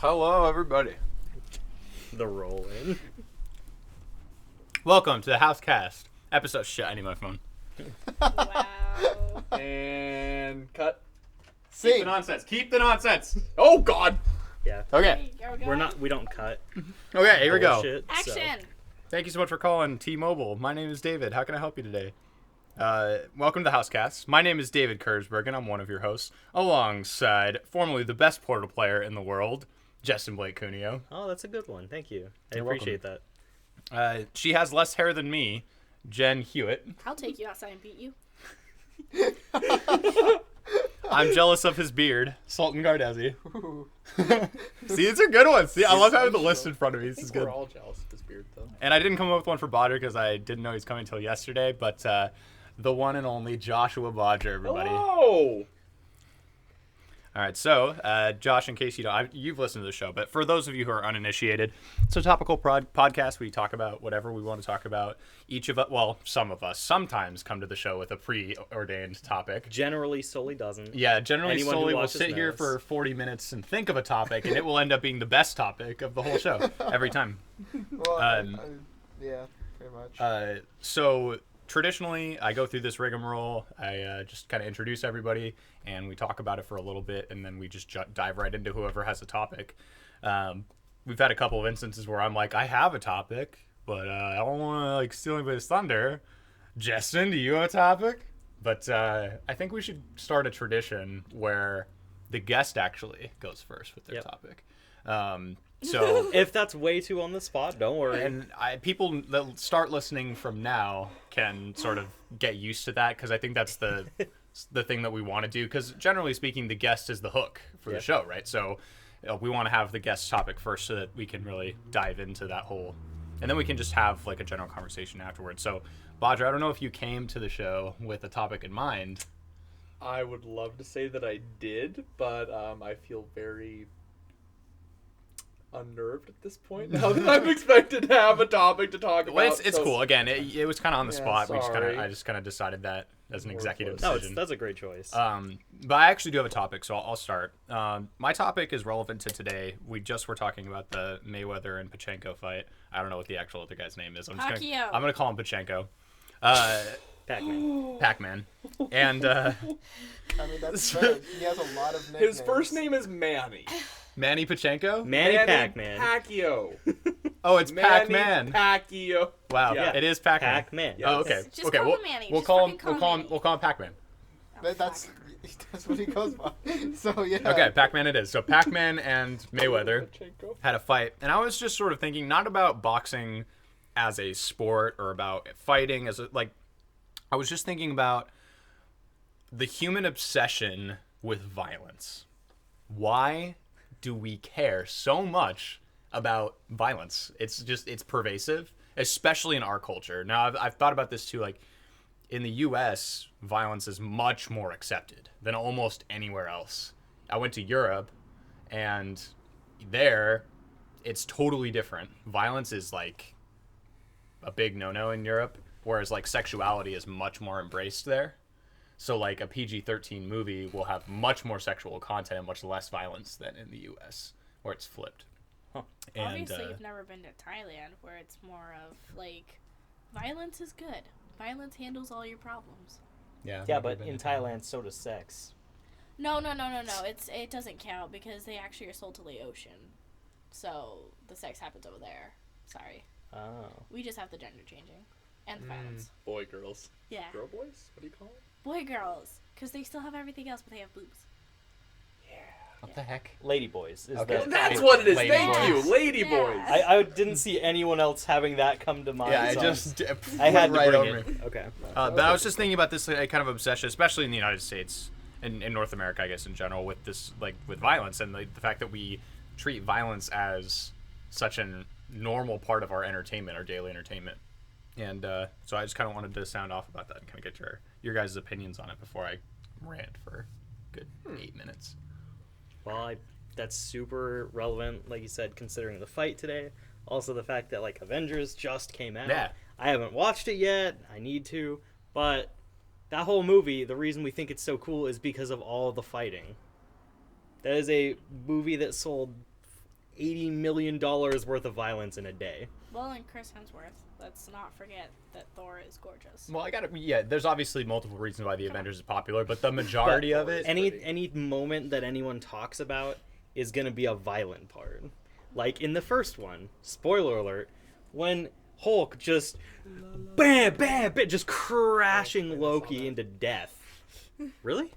Hello, everybody. The roll-in. Welcome to the Housecast episode. Shit, I need my phone. Wow. And cut. Keep the nonsense. Keep the nonsense. Oh God. Yeah. Okay. We don't cut. Okay, here we go. Bullshit, so- Action. Thank you so much for calling T-Mobile. My name is David. How can I help you today? Welcome to the Housecast. My name is David Kurzberg, and I'm one of your hosts, alongside formerly the best Portal player in the world, Justin Blake Cuneo. Oh, that's a good one. Thank you. I You're appreciate that. She has less hair than me, Jen Hewitt. I'll take you outside and beat you. I'm jealous of his beard, Sultan Gardezi. See, these are good ones. See, I love having the list in front of me. This is good. We're all jealous of his beard, though. And I didn't come up with one for Bodger because I didn't know he's coming until yesterday, but the one and only Joshua Bodger, everybody. Hello. All right, so Josh, in case you don't, you've listened to the show, but for those of you who are uninitiated, it's a topical podcast. We talk about whatever we want to talk about. Each of us, well, some of us, sometimes come to the show with a preordained topic. Generally, Sully doesn't. Yeah, generally, Anyone who Sully will watches sit here knows. for 40 minutes and think of a topic, and it will end up being the best topic of the whole show every time. Well, yeah, pretty much. So traditionally, I go through this rigmarole. I just kind of introduce everybody, and we talk about it for a little bit, and then we just dive right into whoever has a topic. We've had a couple of instances where I'm like, I have a topic, but I don't want to steal anybody's thunder. Justin, do you have a topic? But I think we should start a tradition where the guest actually goes first with their Yep. topic. So. If that's way too on the spot, don't worry. And people that start listening from now can sort of get used to that, because I think that's the thing that we want to do. Because generally speaking, the guest is the hook for the show, right? So we want to have the guest topic first so that we can really dive into that whole, and then we can just have like a general conversation afterwards. So, Bodger, I don't know if you came to the show with a topic in mind. I would love to say that I did, but I feel very unnerved at this point now that I'm expected to have a topic to talk about. Well, it's so- cool. Again, it was kind of on the Yeah, spot. sorry. I just kind of decided that as an executive no, decision. that's a great choice. But I actually do have a topic, so I'll start. My topic is relevant to today. We just were talking about the Mayweather and Pachenko fight. I don't know what the actual other guy's name is. I'm Pacquiao. gonna call him Pachenko. Pac-Man. Pac-Man. And I mean, that's fair. He has a lot of nicknames. His first name is Manny. Manny Pachenko? Manny Pac-Man. Pacquiao. Oh, it's Manny Pac-Man. Pacquiao. Wow, Yeah. it is Pac-Man. Pac-Man. Oh, okay. Just okay, call we'll, him Manny. We'll Just call him. fucking call We'll call him. Manny. We'll call him Pac-Man. Oh, That's what he goes by. So yeah. Okay, Pac-Man it is. So Pac-Man and Mayweather Pachenko. had a fight, and I was just sort of thinking not about boxing as a sport or about fighting as a, like, I was just thinking about the human obsession with violence. Why do we care so much about violence? It's pervasive, especially in our culture. Now, I've thought about this too. Like, in the U.S., violence is much more accepted than almost anywhere else. I went to Europe, and there, it's totally different. Violence is like a big no-no in Europe, whereas like sexuality is much more embraced there. So like a PG-13 movie will have much more sexual content and much less violence than in the U.S., where it's flipped. Huh. And, Obviously, you've never been to Thailand, where it's more of like, violence is good. Violence handles all your problems. yeah, Yeah, but in Thailand, so does sex. No. It doesn't count because they actually are sold to the ocean, so the sex happens over there. Sorry, Oh. we just have the gender changing and the violence. Boy, girls. Yeah, Girl, boys? What do you call it? boy, girls, because they still have everything else, but they have boobs. What the heck? Lady boys. Is Okay. the- That's what it is. Lady Thank boys. you, lady Yeah. boys. I didn't see anyone else having that come to mind. Yeah, I so just I had to right bring over it. me. Okay. But I was just thinking about this kind of obsession, especially in the United States and in North America, I guess, in general, with this, like, with violence and the fact that we treat violence as such a normal part of our entertainment, our daily entertainment. And so I just kind of wanted to sound off about that and kind of get your guys' opinions on it before I rant for a good 8 minutes. Well, that's super relevant, like you said, considering the fight today. Also, the fact that like Avengers just came out. Yeah. I haven't watched it yet. I need to, but that whole movie, the reason we think it's so cool is because of all the fighting. That is a movie that sold $80 million worth of violence in a day. Well, and Chris Hemsworth. Let's not forget that Thor is gorgeous. Well, there's obviously multiple reasons why the Avengers is popular, but the majority of it... Any moment that anyone talks about is going to be a violent part. Like in the first one, spoiler alert, when Hulk just bam, bam, bam, just crashing Loki into death. Really?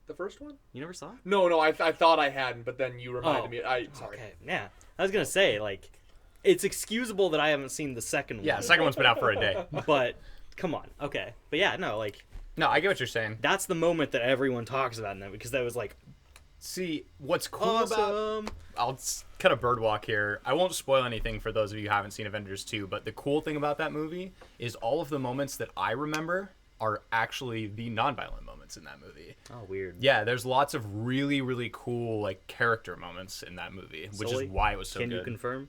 The first one? You never saw it? No, I thought I hadn't, but then you reminded me. Sorry. Okay, yeah. I was going to say, like, it's excusable that I haven't seen the second one. Yeah, the second one's been out for a day. But, come on. Okay. But yeah, no, like... No, I get what you're saying. That's the moment that everyone talks about now, because that was like... See, what's cool Awesome. about... I'll kind of birdwalk here. I won't spoil anything for those of you who haven't seen Avengers 2, but the cool thing about that movie is all of the moments that I remember are actually the non-violent moments in that movie. Oh, weird. Yeah, there's lots of really, really cool, like, character moments in that movie, which Sully, is why it was so Can good. you confirm?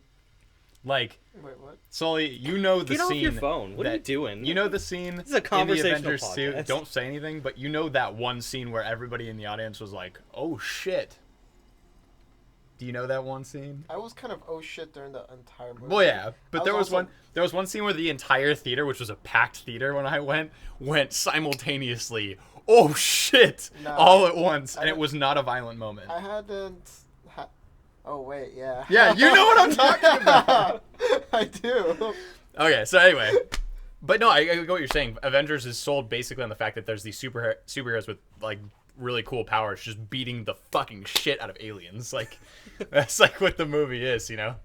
Like, Wait, what? Sully, you know the Get off scene... your phone. What are you that- doing? You know the scene This is a in the conversational Avengers 2? podcast. Don't say anything, but you know that one scene where everybody in the audience was like, oh, shit. Do you know that one scene? I was kind of oh shit during the entire movie. Well, yeah, but I there was also- one scene where the entire theater, which was a packed theater when I went simultaneously, oh shit, No, all at once, I and it don't- was not a violent moment. I hadn't. Oh wait, yeah. Yeah, you know what I'm talking about. I do. Okay, so anyway, but no, I get what you're saying. Avengers is sold basically on the fact that there's these superheroes with like really cool powers just beating the fucking shit out of aliens. Like that's like what the movie is, you know.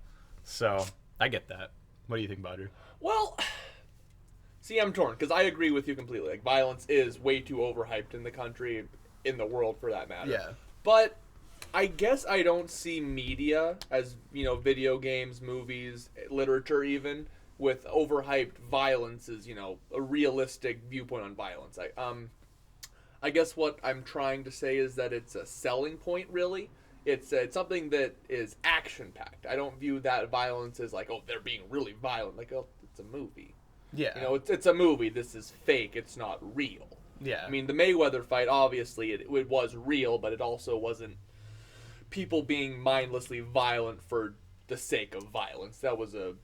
So I get that. What do you think, Bodger? Well, see, I'm torn because I agree with you completely. Like, violence is way too overhyped in the country, in the world for that matter. Yeah. But I guess I don't see media as, video games, movies, literature even, with overhyped violence as, a realistic viewpoint on violence. I guess what I'm trying to say is that it's a selling point, really. It's something that is action-packed. I don't view that violence as like, oh, they're being really violent. Like, oh, it's a movie. Yeah. It's a movie. This is fake. It's not real. Yeah. I mean, the Mayweather fight, obviously, it was real, but it also wasn't people being mindlessly violent for the sake of violence. That was a,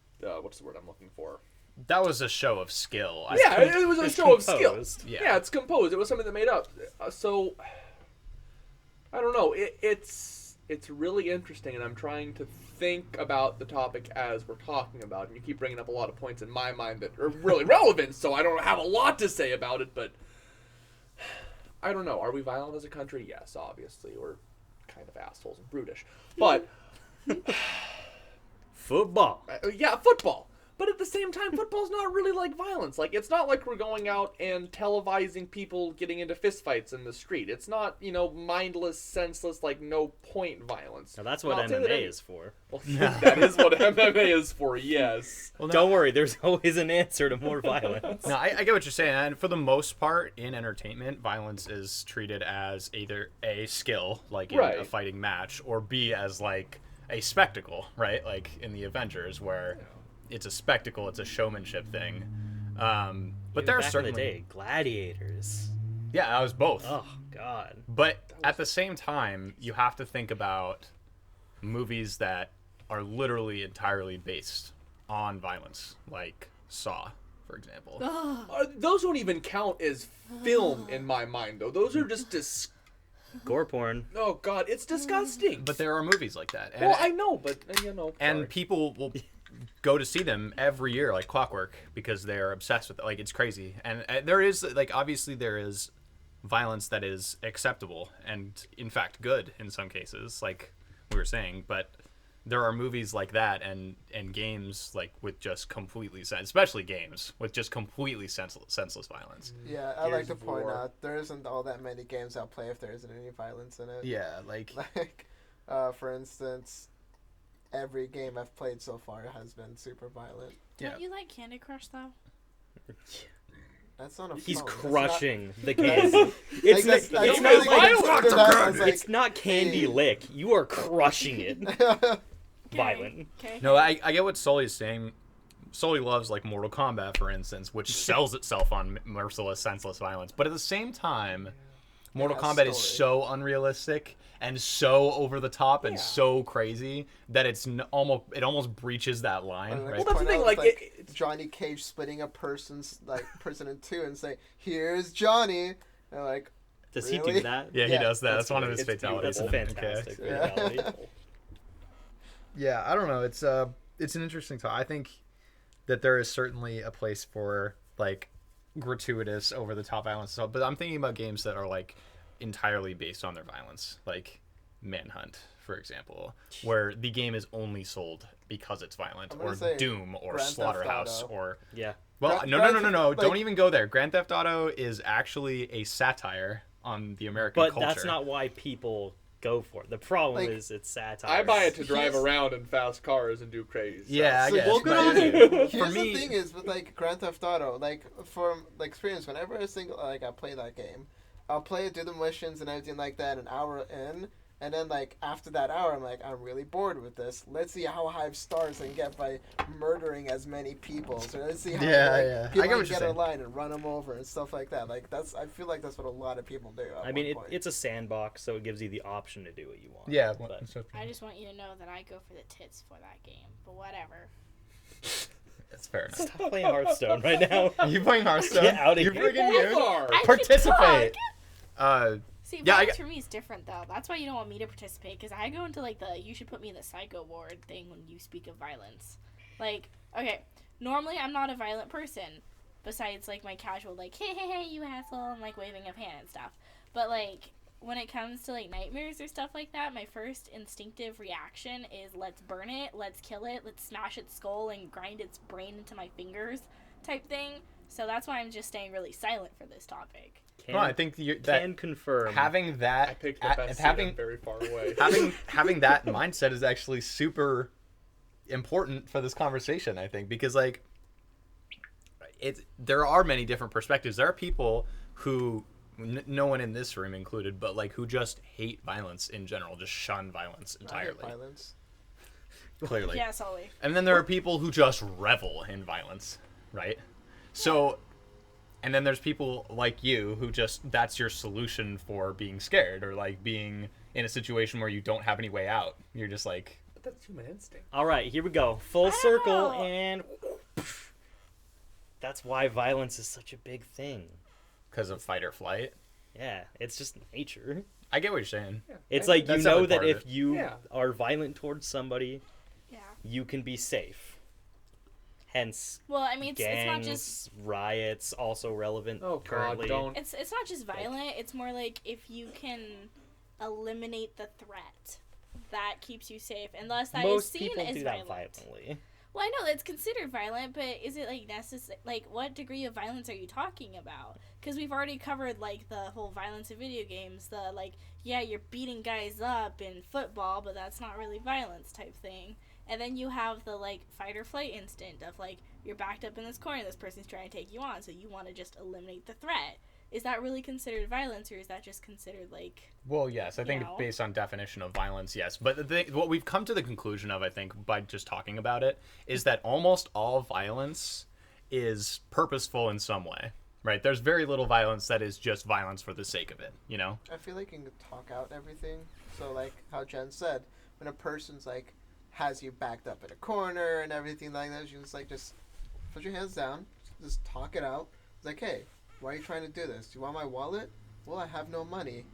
what's the word I'm looking for? That was a show of skill. It was a show of skill. composed. Yeah. It's composed. It was something that made up. So, I don't know. It's really interesting, and I'm trying to think about the topic as we're talking about it. And you keep bringing up a lot of points in my mind that are really relevant, so I don't have a lot to say about it, but I don't know. Are we violent as a country? Yes, obviously. We're kind of assholes and brutish. But, Football. yeah, football. But at the same time, football's not really like violence. Like, it's not like we're going out and televising people getting into fistfights in the street. It's not, mindless, senseless, like, no point violence. Now that's what Not saying that MMA is for. Well, that is what MMA is for, yes. Well, Don't worry, there's always an answer to more violence. No, I get what you're saying. And for the most part, in entertainment, violence is treated as either A, skill, like in a Right. fighting match, or B, as like a spectacle, right? Like in the Avengers, where it's a spectacle, it's a showmanship thing. But Even there are back certainly... in the day, gladiators. Yeah, I was both. Oh God. But at the same time, you have to think about movies that are literally entirely based on violence, like Saw, for example. Those don't even count as film in my mind, though. Those are just Gore porn. Oh, God, it's disgusting. But there are movies like that. And, well, I know, but, and sorry. people will go to see them every year like clockwork because they're obsessed with it. Like, it's crazy. And there is, like, obviously there is violence that is acceptable and, in fact, good in some cases, like we were saying. But there are movies like that and games, like, with just completely, especially games, with just completely senseless violence. Yeah, I like Gears to of point War. out there isn't all that many games I'll play if there isn't any violence in it. Yeah, like... Like, for instance, every game I've played so far has been super violent. Yeah. Don't you like Candy Crush though? That's not a He's phone. That's crushing the That's- game. It's Like, not, I it's don't not really like, consider that as, like, it's not candy lick. You are crushing it. Violent. Okay. No, I get what Sully's saying. Sully loves, like, Mortal Kombat, for instance, which sells itself on merciless, senseless violence. But at the same time, Mortal has Kombat is story. so unrealistic and so over the top and Yeah. so crazy that it's almost breaches that line, Or, like, right? Well, that's the point thing, out, like, it's- Johnny Cage splitting a person in two and say, "Here's Johnny," and like, Does he really? do that? Yeah, he Yeah. does that. That's one of great. his It's fatalities. That's a in- fantastic Yeah. fatality. Yeah, I don't know. It's an interesting thought. I think that there is certainly a place for like gratuitous, over the top violence and stuff, but I'm thinking about games that are like entirely based on their violence, like Manhunt, for example, where the game is only sold because it's violent, I'm gonna or say Doom, or Grand Theft Slaughterhouse, Auto. or Yeah. well, Grand- no, Grand no. Theft- Don't like- even go there. Grand Theft Auto is actually a satire on the American But culture. that's not why people go for it. The problem Like, is it's satire. I buy it to drive Here's- around in fast cars and do crazy stuff. Yeah, I So guess. well, good but- on you. Here's me- the thing is with like Grand Theft Auto, like from like experience, whenever I play that game, I'll play it, do the missions and everything like that, an hour in, and then like after that hour, I'm like, I'm really bored with this. Let's see how high stars I can get by murdering as many people. So let's see how Yeah, like, yeah. I people get can what you're get in saying. line and run them over and stuff like that. Like I feel like that's what a lot of people do. At I mean, one point. it's a sandbox, so it gives you the option to do what you want. Yeah, But I just want you to know that I go for the tits for that game. But whatever. that's fair enough. stop playing Hearthstone right now. Are you playing Hearthstone? Get outta You here. freaking Both you. are. I can Participate. talk. See, Yeah, violence for me is different though. That's why you don't want me to participate, because I go into like the you should put me in the psycho ward thing when you speak of violence. Like, okay, normally I'm not a violent person, besides like my casual like hey you asshole and like waving of hand and stuff. But like when it comes to like nightmares or stuff like that, my first instinctive reaction is let's burn it, let's kill it, let's smash its skull and grind its brain into my fingers type thing. So that's why I'm just staying really silent for this topic. Can, No, I think that can confirm. having that I picked the best seat. I'm very far away. having that mindset is actually super important for this conversation, I think, because like there are many different perspectives. There are people who no one in this room included, but like who just hate violence in general, just shun violence I hate entirely. violence. Clearly. Yeah, Sully. And then there are people who just revel in violence, right? So, and then there's people like you who just, that's your solution for being scared or like being in a situation where you don't have any way out. You're just like, But that's human instinct. All right, here we go. Full don't circle, know. and that's why violence is such a big thing. because of fight or flight. Yeah, it's just nature. I get what you're saying. It's like you That's know definitely that part of if it. you Yeah. are violent towards somebody, Yeah. you can be safe. Hence, Well, I mean, it's not gangs, just riots, also relevant Oh God, currently. don't. it's not just violent. It's more like if you can eliminate the threat, that keeps you safe, and thus that is Most seen people as do violent. that violently. Well, I know that's considered violent, but is it like necessary? Like, what degree of violence are you talking about? Because we've already covered like the whole violence in video games. The like, yeah, you're beating guys up in football, but that's not really violence type thing. And then you have the like fight or flight instinct of like you're backed up in this corner, this person's trying to take you on, so you want to just eliminate the threat. Is that really considered violence, or is that just considered like? Well, yes, I think know? based on definition of violence, yes. But what we've come to the conclusion of, I think, by just talking about it, is that almost all violence is purposeful in some way, right? There's very little violence that is just violence for the sake of it, you know? I feel like you can talk out everything. So like how Jen said, when a person's like has you backed up in a corner and everything like that, you just put your hands down, just talk it out. It's like, hey, why are you trying to do this? Do you want my wallet? Well, I have no money.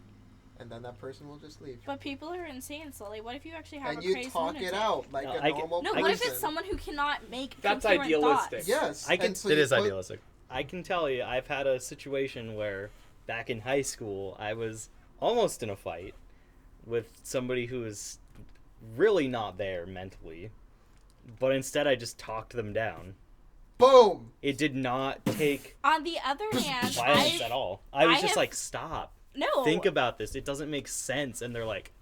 And then that person will just leave. But people are insane, Sully. What if you actually have And a you crazy talk lunatic? it out like No, a I get- normal No, person. what if it's someone who cannot make That's coherent idealistic. thoughts? Yes. I can- and so It you is put- idealistic. I can tell you, I've had a situation where back in high school, I was almost in a fight with somebody who was really not there mentally, but instead I just talked them down. Boom! It did not take On the other hand, violence at all. I was I just have- like, stop. No. Think about this. It doesn't make sense. And they're like,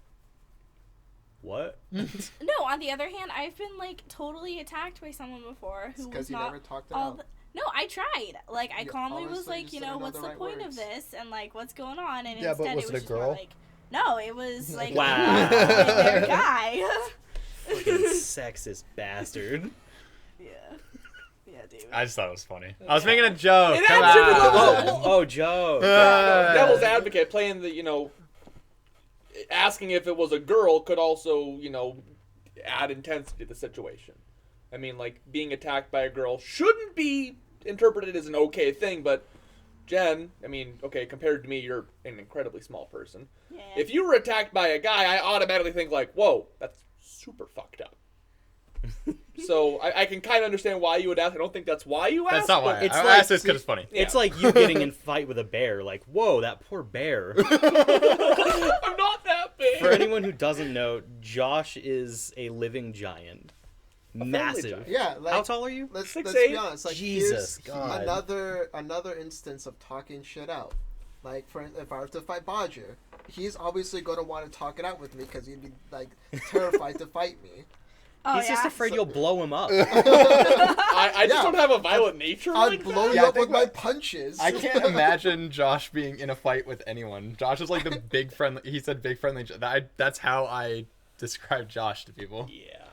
what? No, on the other hand, I've been like totally attacked by someone before who was Because you not never talked it all out. the, No, I tried. Like I You calmly was honestly like, just you didn't know, know what's the the right point of words. this and like what's going on? And Yeah, but instead was it it was a just more girl? like no, it was like Wow. their guy. Fucking sexist bastard. Yeah. Yeah, David. I just thought it was funny. I was making a joke. It Come adds to the on. level. Oh, Joe. Devil's advocate playing the, asking if it was a girl could also, add intensity to the situation. I mean, like, being attacked by a girl shouldn't be interpreted as an okay thing, but Jen, I mean, okay, compared to me, you're an incredibly small person. Yeah. If you were attacked by a guy, I automatically think like, whoa, that's super fucked up. So I can kind of understand why you would ask. I don't think that's why you asked. That's not why. It's I like- asked this because it's funny. It's like you getting in fight with a bear. Like, whoa, that poor bear. I'm not that big. For anyone who doesn't know, Josh is a living giant. Massive. giant. Yeah, like How tall are you? let's 6'8". be honest. Like Jesus, here's God. another instance of talking shit out. Like if I were to fight Bodger, he's obviously going to want to talk it out with me because he'd be like terrified to fight me. Oh, He's just yeah? afraid you'll blow him up. I just Yeah. don't have a violent nature I'd like blow that. you I up think with my punches. I can't imagine Josh being in a fight with anyone. Josh is like the big friendly. He said big friendly. That's how I describe Josh to people. Yeah,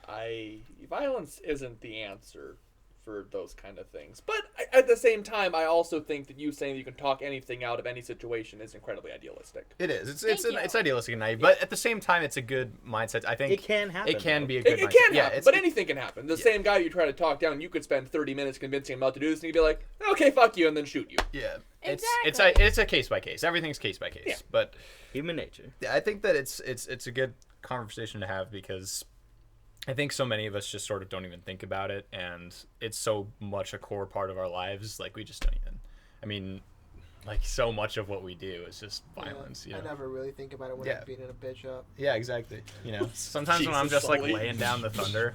violence isn't the answer for those kind of things. But at the same time, I also think that you saying that you can talk anything out of any situation is incredibly idealistic. It is. Thank you. It's idealistic and naive, but at the same time, it's a good mindset. I think It can happen, It can though. be a good It mindset. can Yeah, happen, it's- but anything can happen. The same guy you try to talk down, you could spend 30 minutes convincing him not to do this, and he'd be like, okay, fuck you, and then shoot you. Yeah, Exactly. it's a case by case. Everything's case by case. Yeah. But Human nature. I think that it's a good conversation to have because I think so many of us just sort of don't even think about it, and it's so much a core part of our lives. Like we just don't even. I mean, like so much of what we do is just violence. I You know? never really think about it when Yeah. I'm beating a bitch up. Yeah, exactly. You know, sometimes when I'm Jesus, just like Sully. laying down the thunder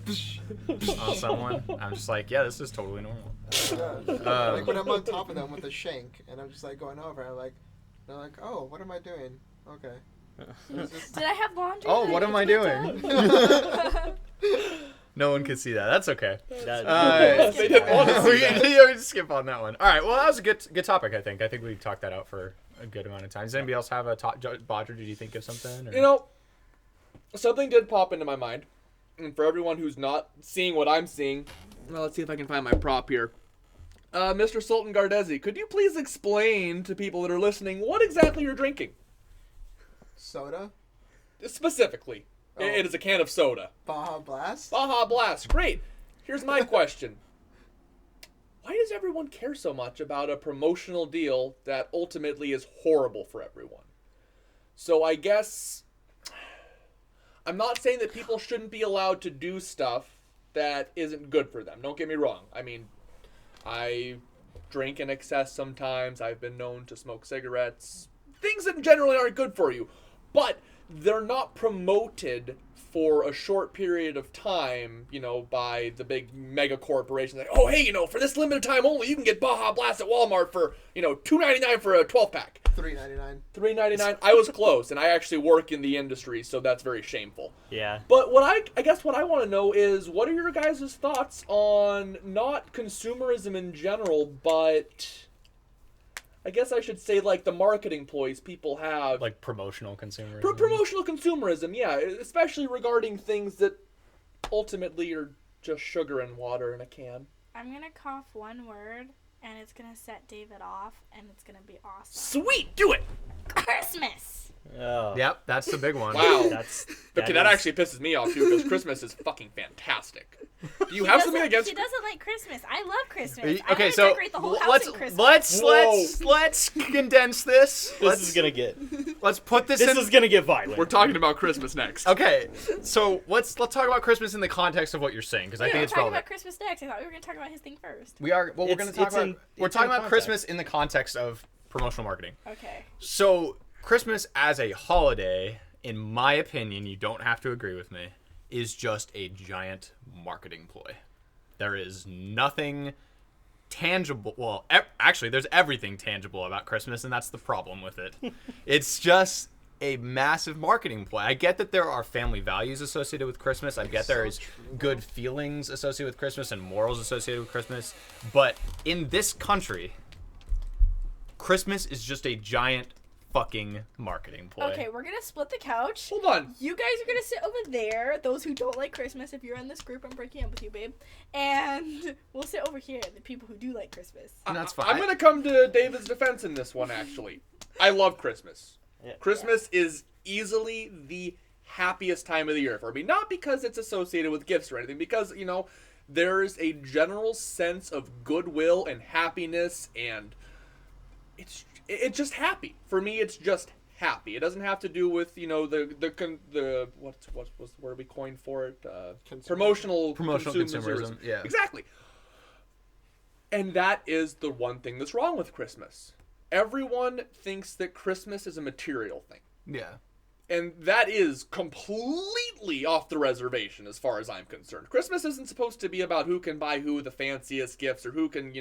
on someone, I'm just like, yeah, this is totally normal. Yeah. Like when I'm on top of them with a shank and I'm just like going over, they're like, oh, what am I doing? Okay. It's just- Did I have laundry? Oh, that what I am I need to doing? pick up? No one could see that. That's okay. That- They didn't want to see we that. can skip on that one. All right. Well, that was a good topic. I think we talked that out for a good amount of time. Does anybody else have a Bodger? Did you think of something? Or? Something did pop into my mind. And for everyone who's not seeing what I'm seeing, well, let's see if I can find my prop here. Mr. Sultan Gardezi, could you please explain to people that are listening what exactly you're drinking? Soda? Specifically. Oh. It is a can of soda. Baja Blast? Baja Blast. Great. Here's my question. Why does everyone care so much about a promotional deal that ultimately is horrible for everyone? So I guess I'm not saying that people shouldn't be allowed to do stuff that isn't good for them. Don't get me wrong. I mean, I drink in excess sometimes. I've been known to smoke cigarettes. Things that generally aren't good for you. But they're not promoted for a short period of time, by the big mega corporations. Like, oh, hey, for this limited time only, you can get Baja Blast at Walmart for, $2.99 for a 12-pack. $3.99. $3.99. I was close, and I actually work in the industry, so that's very shameful. Yeah. But I guess what I want to know is, what are your guys' thoughts on not consumerism in general, but I guess I should say like the marketing ploys people have. Like promotional consumerism. Promotional consumerism, yeah, especially regarding things that ultimately are just sugar and water in a can. I'm gonna cough one word, and it's gonna set David off, and it's gonna be awesome. Sweet, do it! Christmas. Oh. Yep, that's the big one. Wow. That That is- actually pisses me off too, because Christmas is fucking fantastic. Do you have something against? She doesn't like Christmas. I love Christmas. Okay, I wanna so decorate the whole house in Christmas. let's condense this. This is gonna get. Let's put this This in. is gonna get violent. We're talking about Christmas next. Okay, so let's talk about Christmas in the context of what you're saying because I We're think gonna it's talk relevant. about Christmas next. I thought we were gonna talk about his thing first. We are. Well, we're going to talk It's about. in- We're it's talking in about Christmas context. in the context of promotional marketing. Okay. So Christmas as a holiday, in my opinion, you don't have to agree with me, is just a giant marketing ploy. There is nothing tangible. Well, actually, there's everything tangible about Christmas, and that's the problem with it. It's just a massive marketing ploy. I get that there are family values associated with Christmas. I get there is good feelings associated with Christmas and morals associated with Christmas. But in this country, Christmas is just a giant fucking marketing ploy. Okay, we're gonna split the couch. Hold on. You guys are gonna sit over there. Those who don't like Christmas, if you're in this group, I'm breaking up with you, babe. And we'll sit over here, the people who do like Christmas. And that's fine. I'm gonna come to David's defense in this one. Actually, I love Christmas. Yeah. Christmas is easily the happiest time of the year for me. Not because it's associated with gifts or anything, because there's a general sense of goodwill and happiness, and it's just happy. For me, it's just happy. It doesn't have to do with the what's the word we coined for it? Promotional consumerism. Yeah, exactly. And that is the one thing that's wrong with Christmas. Everyone thinks that Christmas is a material thing. Yeah. And that is completely off the reservation as far as I'm concerned. Christmas isn't supposed to be about who can buy who the fanciest gifts or who can,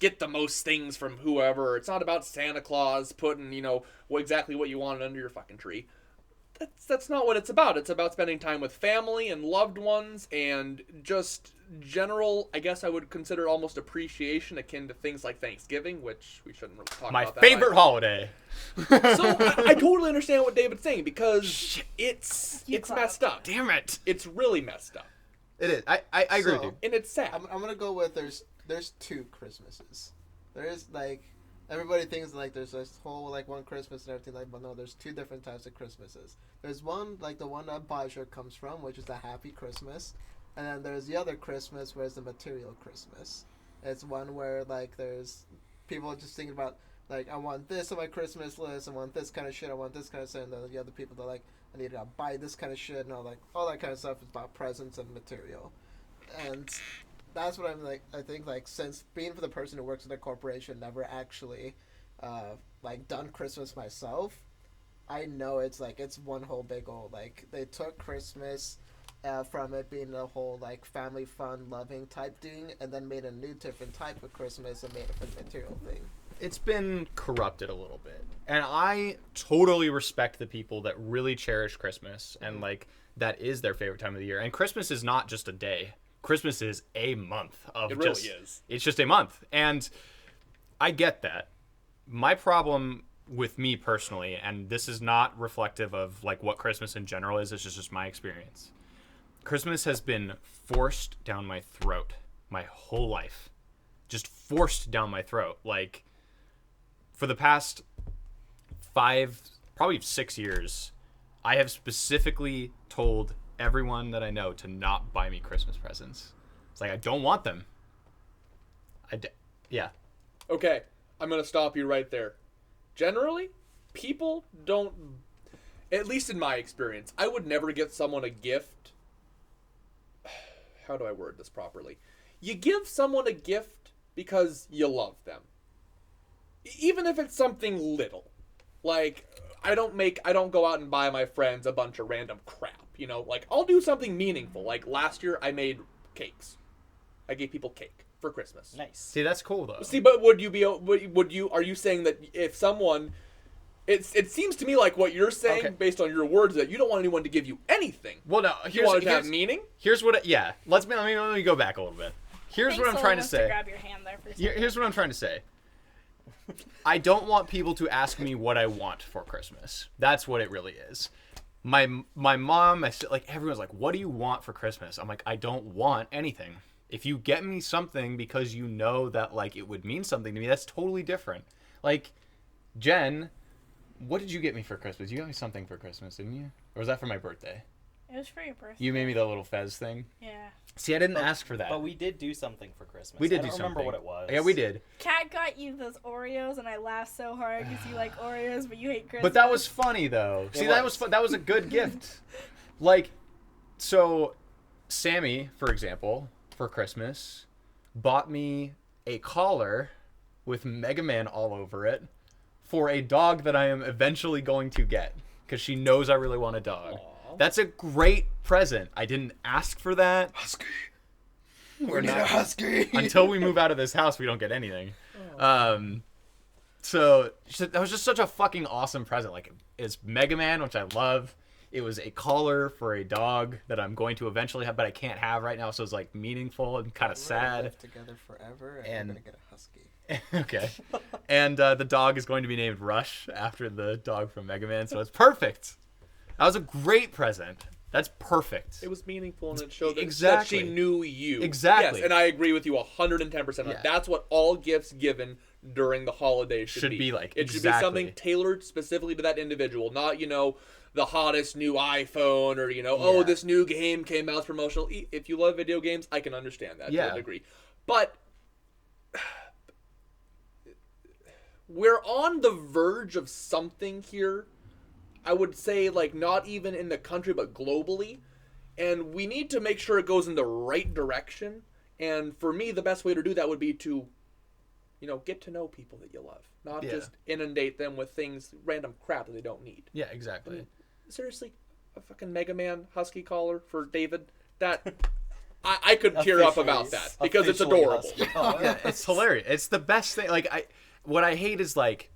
get the most things from whoever. It's not about Santa Claus putting, exactly what you want under your fucking tree. That's not what it's about. It's about spending time with family and loved ones and just general, I guess I would consider almost appreciation akin to things like Thanksgiving, which we shouldn't really talk My about that. favorite holiday. So I totally understand what David's saying because it's messed up. Damn it. It's really messed up. It is. I agree with So- you. And it's sad. I'm gonna go with there's two Christmases. There is everybody thinks there's this whole one Christmas and everything but no, there's two different types of Christmases. There's one the one that Bodger comes from, which is the happy Christmas, and then there's the other Christmas where it's the material Christmas. It's one where there's people just thinking about I want this on my Christmas list, I want this kind of shit, I want this kind of stuff, and then the other people that I need to buy this kind of shit and all that kind of stuff is about presents and material. And that's what I'm I think since being for the person who works in a corporation, never actually done Christmas myself, I know it's one whole big old they took Christmas from it being a whole family fun loving type thing and then made a new different type of Christmas and made it for the material thing. It's been corrupted a little bit. And I totally respect the people that really cherish Christmas and that is their favorite time of the year. And Christmas is not just a day. Christmas is a month of It really is. It's just a month. And I get that. My problem with me personally, and this is not reflective of what Christmas in general is, it's just my experience. Christmas has been forced down my throat my whole life. Just forced down my throat. For the past 5, probably 6 years, I have specifically told everyone that I know to not buy me Christmas presents. It's I don't want them. Yeah. Okay, I'm going to stop you right there. Generally, people don't, at least in my experience, I would never get someone a gift. How do I word this properly? You give someone a gift because you love them. Even if it's something little. I don't go out and buy my friends a bunch of random crap. I'll do something meaningful. Last year I made cakes. I gave people cake for Christmas. Nice. See, that's cool though. See, but are you saying that if someone, it seems to me like what you're saying, Okay. based on your words, that you don't want anyone to give you anything. Well, no. You want it to have meaning? Here's what. Yeah. Let me go back a little bit. Here's what I'm trying to say. Grab your hand there for a second. Here's what I'm trying to say. I don't want people to ask me what I want for Christmas. That's what it really is. My mom, everyone's what do you want for Christmas? I'm I don't want anything. If you get me something because you know that it would mean something to me, that's totally different. Jen, what did you get me for Christmas? You got me something for Christmas, didn't you? Or was that for my birthday? It was for your birthday. You made me the little fez thing. Yeah. See, I didn't ask for that. But we did do something for Christmas. We did I do don't something. remember what it was. Yeah, we did. Kat got you those Oreos, and I laughed so hard because you like Oreos, but you hate Christmas. But that was funny though. See, that was was. that was a good gift. So Sammy, for example, for Christmas, bought me a collar with Mega Man all over it for a dog that I am eventually going to get because she knows I really want a dog. Aw. That's a great present. I didn't ask for that. Husky. We're We need not- a husky. Until we move out of this house, we don't get anything. So that was just such a fucking awesome present. It's Mega Man, which I love. It was a collar for a dog that I'm going to eventually have, but I can't have right now. So it's like meaningful and kind of We're gonna sad. live together forever, and And- we're gonna get a husky. Okay. And the dog is going to be named Rush after the dog from Mega Man, so it's perfect. That was a great present. That's perfect. It was meaningful and it showed that Exactly. she knew you. Exactly. Yes, and I agree with you 110%. Yeah. That's what all gifts given during the holidays should Should be like, It should exactly. be something tailored specifically to that individual, not, the hottest new iPhone or, oh, Yeah. this new game came out, it's promotional. If you love video games, I can understand that to Yeah. a degree. But we're on the verge of something here. I would say, like, not even in the country, but globally. And we need to make sure it goes in the right direction. And for me, the best way to do that would be to, get to know people that you love. Not Yeah. just inundate them with things, random crap that they don't need. Yeah, exactly. Seriously, a fucking Mega Man husky collar for David? That... I could tear up about that because it's Officially adorable. husky collar. Yeah, it's hilarious. It's the best thing. Like, what I hate is, like,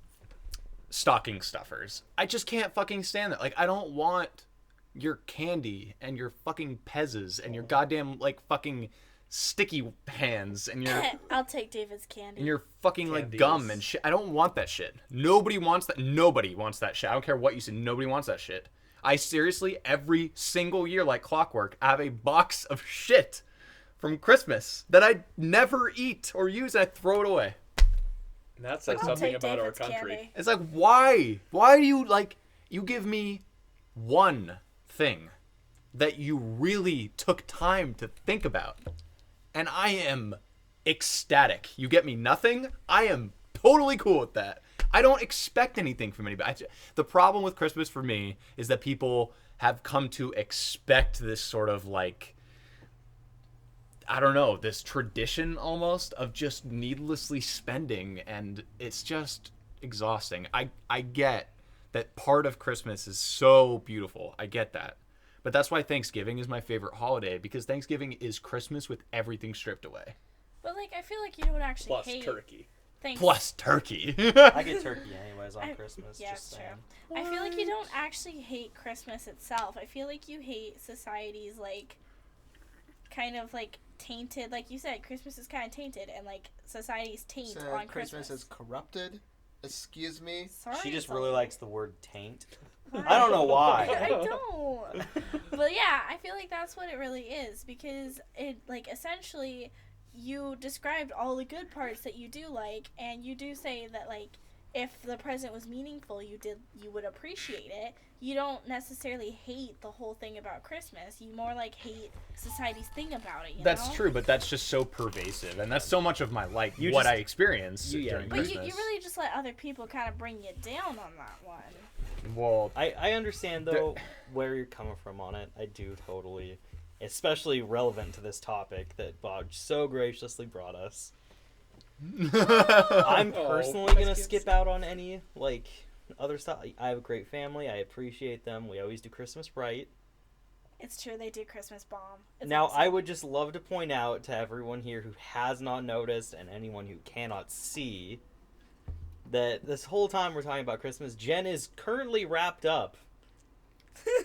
stocking stuffers. I just can't fucking stand that. Like, I don't want your candy and your fucking pezzes and your goddamn, like, fucking sticky hands and your I'll take David's candy. and your fucking like Candies. gum and shit. I don't want that shit. Nobody wants that. Nobody wants that shit. I don't care what you say. Nobody wants that shit. I seriously, every single year, like clockwork, I have a box of shit from Christmas that I never eat or use, and I throw it away. And that says I'll something take about our David's country. candy. It's like, why? Why do you, like, you give me one thing that you really took time to think about, and I am ecstatic. You get me nothing, I am totally cool with that. I don't expect anything from anybody. The problem with Christmas for me is that people have come to expect this sort of, like, I don't know, this tradition almost of just needlessly spending, and it's just exhausting. I get that part of Christmas is so beautiful. I get that. But that's why Thanksgiving is my favorite holiday, because Thanksgiving is Christmas with everything stripped away. But like, I feel like you don't actually Plus hate turkey. Thanks. Plus turkey. I get turkey anyways on Christmas. Yeah, just it's true. saying. I feel like you don't actually hate Christmas itself. I feel like you hate society's, like, kind of, like, tainted, like you said, Christmas is kind of tainted, and, like, society's taint So on Christmas Christmas. is corrupted. Excuse me. Sorry, She just Sully. really likes the word taint. Why? I don't know I why. don't. But yeah, I feel like that's what it really is, because it, like, essentially, you described all the good parts that you do like, and you do say that, like, if the present was meaningful, you would appreciate it. You don't necessarily hate the whole thing about Christmas. You more, like, hate society's thing about it, you That's know? true, but that's just so pervasive, and that's so much of my, like, You what just- I experience you- yeah, during But Christmas. you really just let other people kind of bring you down on that one. Well, I understand though where you're coming from on it. I do totally, especially relevant to this topic that Bodge so graciously brought us. I'm personally gonna skip out on any like other stuff. I have a great family. I appreciate them. We always do Christmas right. It's true, they do Christmas bomb. It's Now, awesome. I would just love to point out to everyone here who has not noticed and anyone who cannot see that this whole time we're talking about Christmas, Jen is currently wrapped up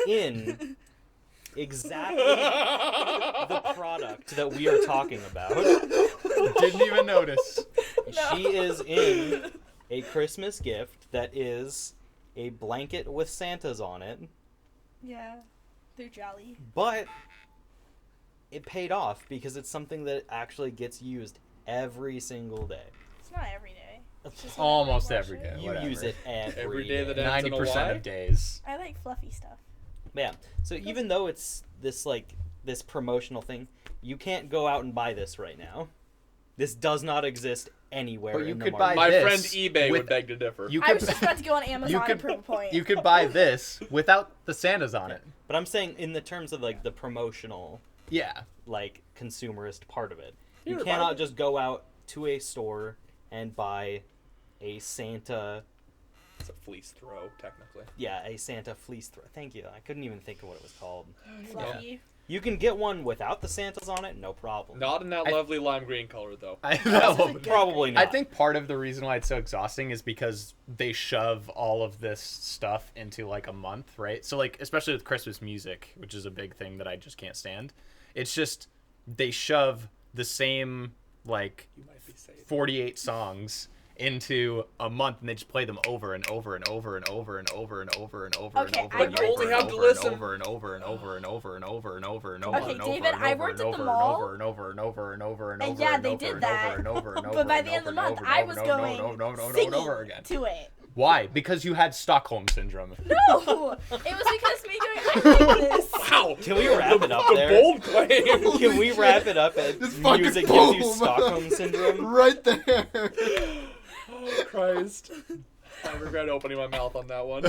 in exactly the product that we are talking about. didn't even notice. She is in a Christmas gift that is a blanket with Santas on it, Yeah, they're jolly. but it paid off because it's something that actually gets used every single day. It's not every day. It's just Almost whenever I every wash it. day. You Whatever. use it every day that ends in a 90% Y? of days. I like fluffy stuff. Yeah. So even though it's this this promotional thing, you can't go out and buy this right now. This does not exist anywhere But you in the could market. buy My this friend eBay with- would beg to differ. You I could was just about to go on Amazon and prove a point. you could buy this without the Santas on it. But I'm saying in the terms of like the promotional, Yeah. like consumerist part of it, Here, you buy cannot it. just go out to a store and buy a Santa It's a fleece throw, technically. Yeah, a Santa fleece throw. Thank you. I couldn't even think of what it was called. Fluffy. You can get one without the Santas on it, no problem. Not in that lovely lime green color, though. Probably not. I think part of the reason why it's so exhausting is because they shove all of this stuff into like a month, right? So like, especially with Christmas music, which is a big thing that I just can't stand. It's just they shove the same like You might be safe. 48 songs into a month, and they just play them over and over and over and over and over and over and over and Okay, over I and But you over only and have to over and listen- over and over and over and over and over and over and over Okay, and over David, and I over worked and at the over mall, and over and over and over and and over yeah, and they over did and that. over and over and over But by and the end of the over month, and I over was and going over and over singing and over again. to it. Why? Because you had Stockholm syndrome. No, it was because me going, I hate this. Wow! Can we wrap it up the there? bold claim! Can we wrap it up at This fucking music gives you boom. Stockholm syndrome? Right there. Oh, Christ. I regret opening my mouth on that one.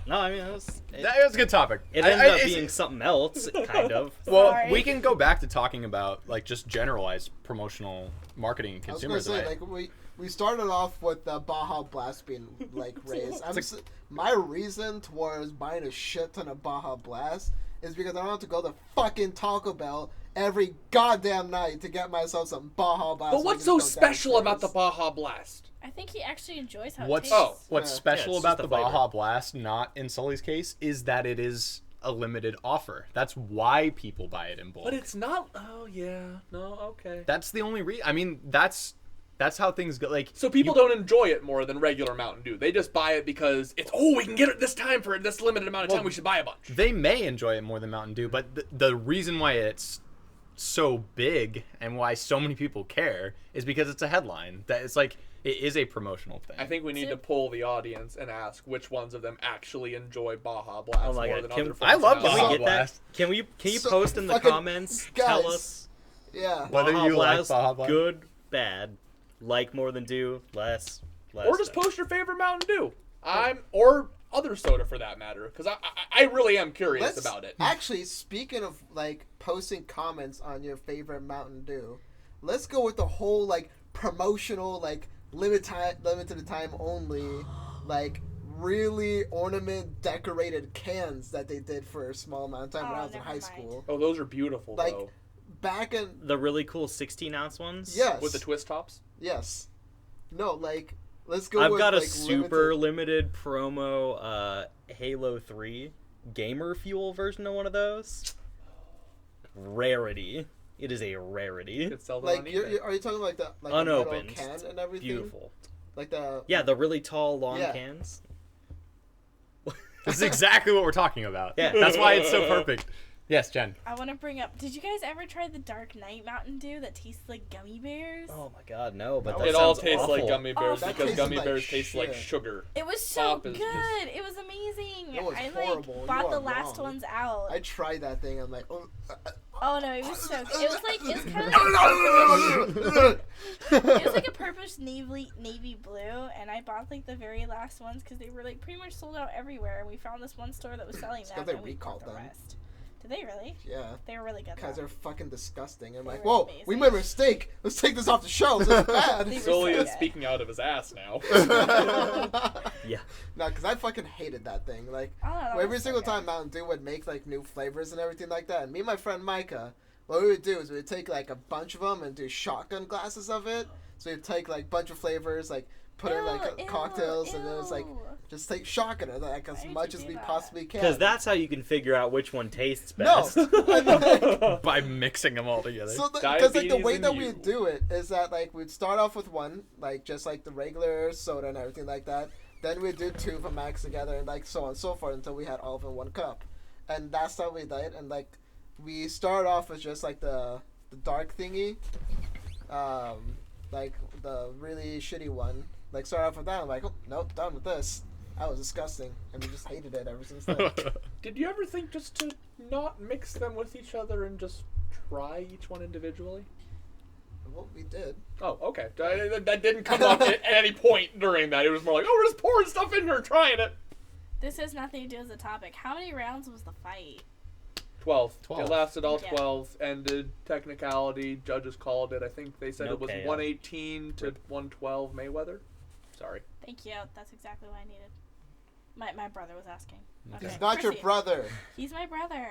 No, I mean, it was a good topic. it ended up being something else, kind of. Well, Sorry. we can go back to talking about like just generalized promotional marketing and I was gonna consumerism. say, right? like, we started off with the Baja Blast being like raised. My reason towards buying a shit ton of Baja Blast is because I don't have to go to fucking Taco Bell every goddamn night to get myself some Baja Blast. But I what's can so just go special about the downstairs. Baha Blast? I think he actually enjoys how What's it tastes. what's Yeah. special Yeah, it's about just the the flavor. Baja Blast, not in Sully's case, is that it is a limited offer. That's why people buy it in bulk. But it's not. Oh, yeah. No, okay. That's the only reason. I mean, that's how things go. Like, So people don't enjoy it more than regular Mountain Dew. They just buy it because it's, we can get it this time for this limited amount of time. We should buy a bunch. they may enjoy it more than Mountain Dew, but the reason why it's so big and why so many people care is because it's a headline. That it's like it is a promotional thing. I think we need So- to poll the audience and ask which ones of them actually enjoy Baja Blast Oh my more God, than can- other folks. I love in Can our Baja we get Blast. that? Can you So, post in the fucking comments? guys, Tell us Yeah. Whether Baja you like Blast, Baja Blast. good, bad, like more than do, less. Or just post your favorite Mountain Dew. Or other soda for that matter, because I really am curious about it. Actually, speaking of like posting comments on your favorite Mountain Dew, let's go with the whole like promotional, like limited time only, like really ornament decorated cans that they did for a small amount of time when Oh, I was in never high mind. school. Oh, those are beautiful Like though, back in The really cool 16-ounce ones. yes, with the twist tops. yes, no, like let's go. I've with, got a like, super limited promo Halo 3 gamer fuel version of one of those. Rarity. It is a rarity. You could sell that Like on you're, eBay. are you talking like the Unopened. the metal can and everything? Beautiful. Like the Yeah, the really tall, long Yeah. cans. That's exactly what we're talking about. Yeah. That's why it's so perfect. Yes, Jen. I want to bring up. Did you guys ever try the Dark Knight Mountain Dew that tastes like gummy bears? Oh my god, no, but That that It all sounds tastes like awful. gummy bears Oh, that because tastes gummy like bears taste like shit. sugar. It was so Pop good. is just- It was amazing. It was I horrible. like You bought are the last wrong. ones out. I tried that thing. I'm like, oh. Oh no, it was so. It was like it was kind of. It was like a purplish navy blue, and I bought like the very last ones because they were like pretty much sold out everywhere. And we found this one store that was selling It's them, 'cause they and we bought recalled the them. rest. Did they really? Yeah. They were really good. Because Though. they're fucking disgusting. I'm They like, were whoa, amazing. we made a mistake. Let's take this off the shelves. It's bad. They were Sully so is good. speaking out of his ass now. Yeah. No, because I fucking hated that thing. Like, Oh, no, that every was so single good. time Mountain Dew would make like new flavors and everything like that. And me and my friend Micah, what we would do is we would take like a bunch of them and do shotgun glasses of it. So we'd take like bunch of flavors, like put in like Ew, cocktails, ew, and then it's like ew. just take shotgun it like as Why would much you as do we that? possibly can. Because that's how you can figure out which one tastes no. best. And, like, By mixing them all together. so because like the Diabetes way in that you. we do it is that like we'd start off with one, like just like the regular soda and everything like that. Then we'd do two of them max together and like so on and so forth until we had all of them in one cup. And that's how we did. And like we started off with just like the dark thingy, like the really shitty one. Like start off with that. I'm like, oh, nope, done with this. That was disgusting, and we just hated it ever since then. Did you ever think just to not mix them with each other and just try each one individually? Well, we did. Oh, okay. That didn't come up at any point during that. It was more like, oh, we're just pouring stuff in here, trying it. This has nothing to do with the topic. How many rounds was the fight? 12. 12. It lasted all Yeah. 12. Ended technicality. Judges called it. I think they said No it was KO. 118 to 112 Mayweather. Sorry. Thank you. That's exactly what I needed. My brother was asking. Okay. He's not your Proceed. brother. He's my brother.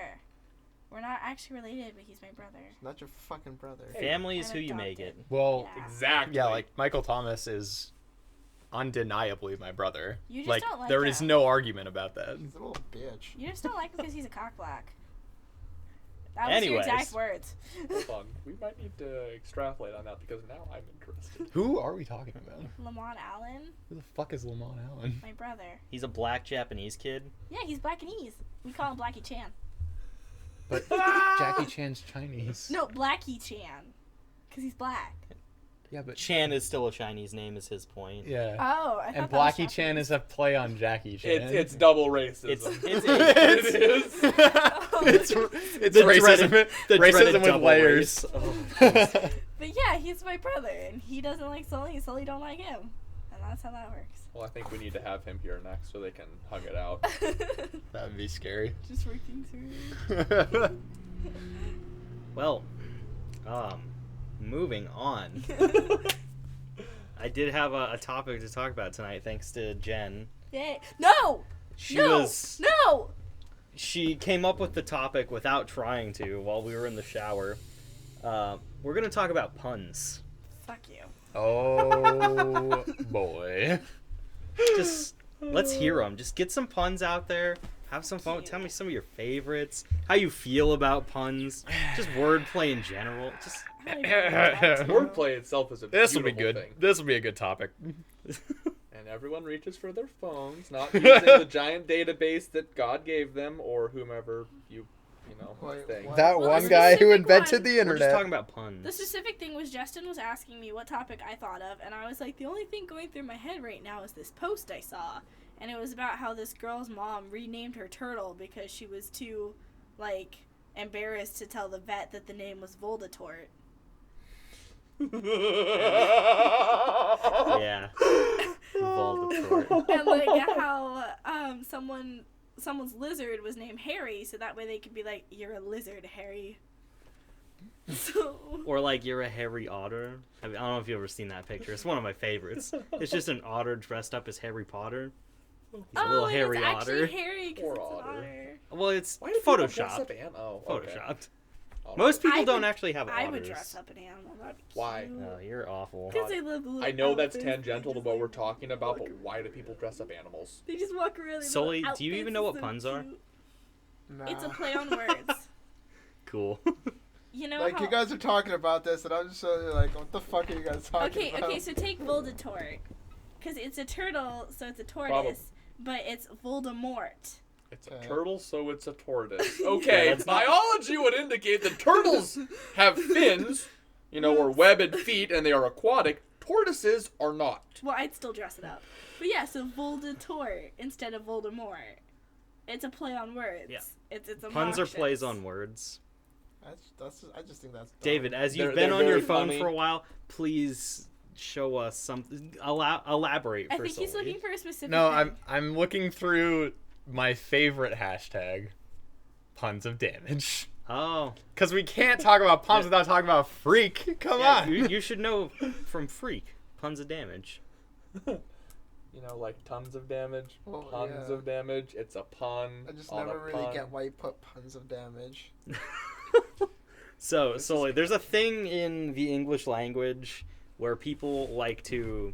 We're not actually related, but he's my brother. He's not your fucking brother. Family is I'm who you make it. adopted. Well, Yeah. Exactly. yeah, like Michael Thomas is undeniably my brother. You just like don't like there is him. no argument about that. He's a little bitch. You just don't like him because he's a cock black. That was your Anyways. exact words. Hold on. We might need to extrapolate on that because now I'm interested. Who are we talking about? Lamont Allen, Who the fuck is Lamont Allen? my brother. He's a black Japanese kid. Yeah, he's Blackanese. We call him Blackie Chan. But Jackie Chan's Chinese. No, Blackie Chan. Because he's black. Yeah, but Chan is still a Chinese name, is his point. yeah. Oh, I thought And that was Blackie Chan Japanese. is a play on Jackie Chan. It's double racism. It's it is. it's The racism. dreaded- the racism dreaded with double layers. race. Oh, But yeah, he's my brother, and he doesn't like Sully, and Sully don't like him. And that's how that works. Well, I think we need to have him here next so they can hug it out. That would be scary. Just working through. well, moving on. I did have a topic to talk about tonight, thanks to Jen. Yay. No! No! She came up with the topic without trying to while we were in the shower. We're gonna talk about puns. Fuck you. Oh boy. Just let's hear them. Just get some puns out there. Have some fun. Cute. Tell me some of your favorites. How you feel about puns. Just wordplay in general. Just I don't even know that too. Wordplay itself is a This will be beautiful good. thing. This will be a good topic. And everyone reaches for their phones, not using the giant database that God gave them or whomever you know, Wait, thing. what? That Well, one the guy who specific invented one- the we're internet. just talking about puns. The specific thing was Justin was asking me what topic I thought of, and I was like, the only thing going through my head right now is this post I saw. And it was about how this girl's mom renamed her turtle because she was too, like, embarrassed to tell the vet that the name was Voldemort. Yeah. Voldemort. And, like, how, someone's lizard was named Harry, so that way they could be like, you're a lizard, Harry. So... Or like you're a hairy otter. I don't know if you've ever seen that picture. It's one of my favorites. It's just an otter dressed up as Harry Potter. He's a little and hairy it's actually otter. Harry because Poor it's an otter. otter. Well, it's Why do people dress photoshopped. up Oh, okay. Photoshopped. All Most right. people I don't would- actually have I otters. would dress up an animal. That'd be Why? cute. Oh, you're awful. Because they love the little I know that's outfits. tangential to They what just, we're like, talking about, but walk why do people dress up animals? They just walk around. in Sully, little do you even outfits, know what so puns are? cute. Nah. It's a play on words. Cool. You know Like how... you guys are talking about this, and I'm just like, what the fuck are you guys talking about? Okay, so take Voldemort. Because it's a turtle, so it's a tortoise, Probably. but it's Voldemort. It's a Okay. turtle, so it's a tortoise. Okay, that's not- biology would indicate that turtles have fins, or webbed feet, and they are aquatic. Tortoises are not. Well, I'd still dress it up. But yeah, so Voldemort instead of Voldemort. It's a play on words. Yeah. It's Puns are obnoxious. plays on words. I just think that's dumb. David, as you've They're been on your very phone funny. for a while, please show us something. Elaborate I for think he's Sully. looking for a specific No, thing. I'm looking through my favorite hashtag, puns of damage. Oh. Because we can't talk about puns without talking about freak. Come Yeah, on. you should know from Freak. Puns of damage. Like tons of damage, Well, puns yeah. of damage. It's a pun. I just on never a really pun. get why you put puns of damage. So, Sully, there's a thing in the English language where people like to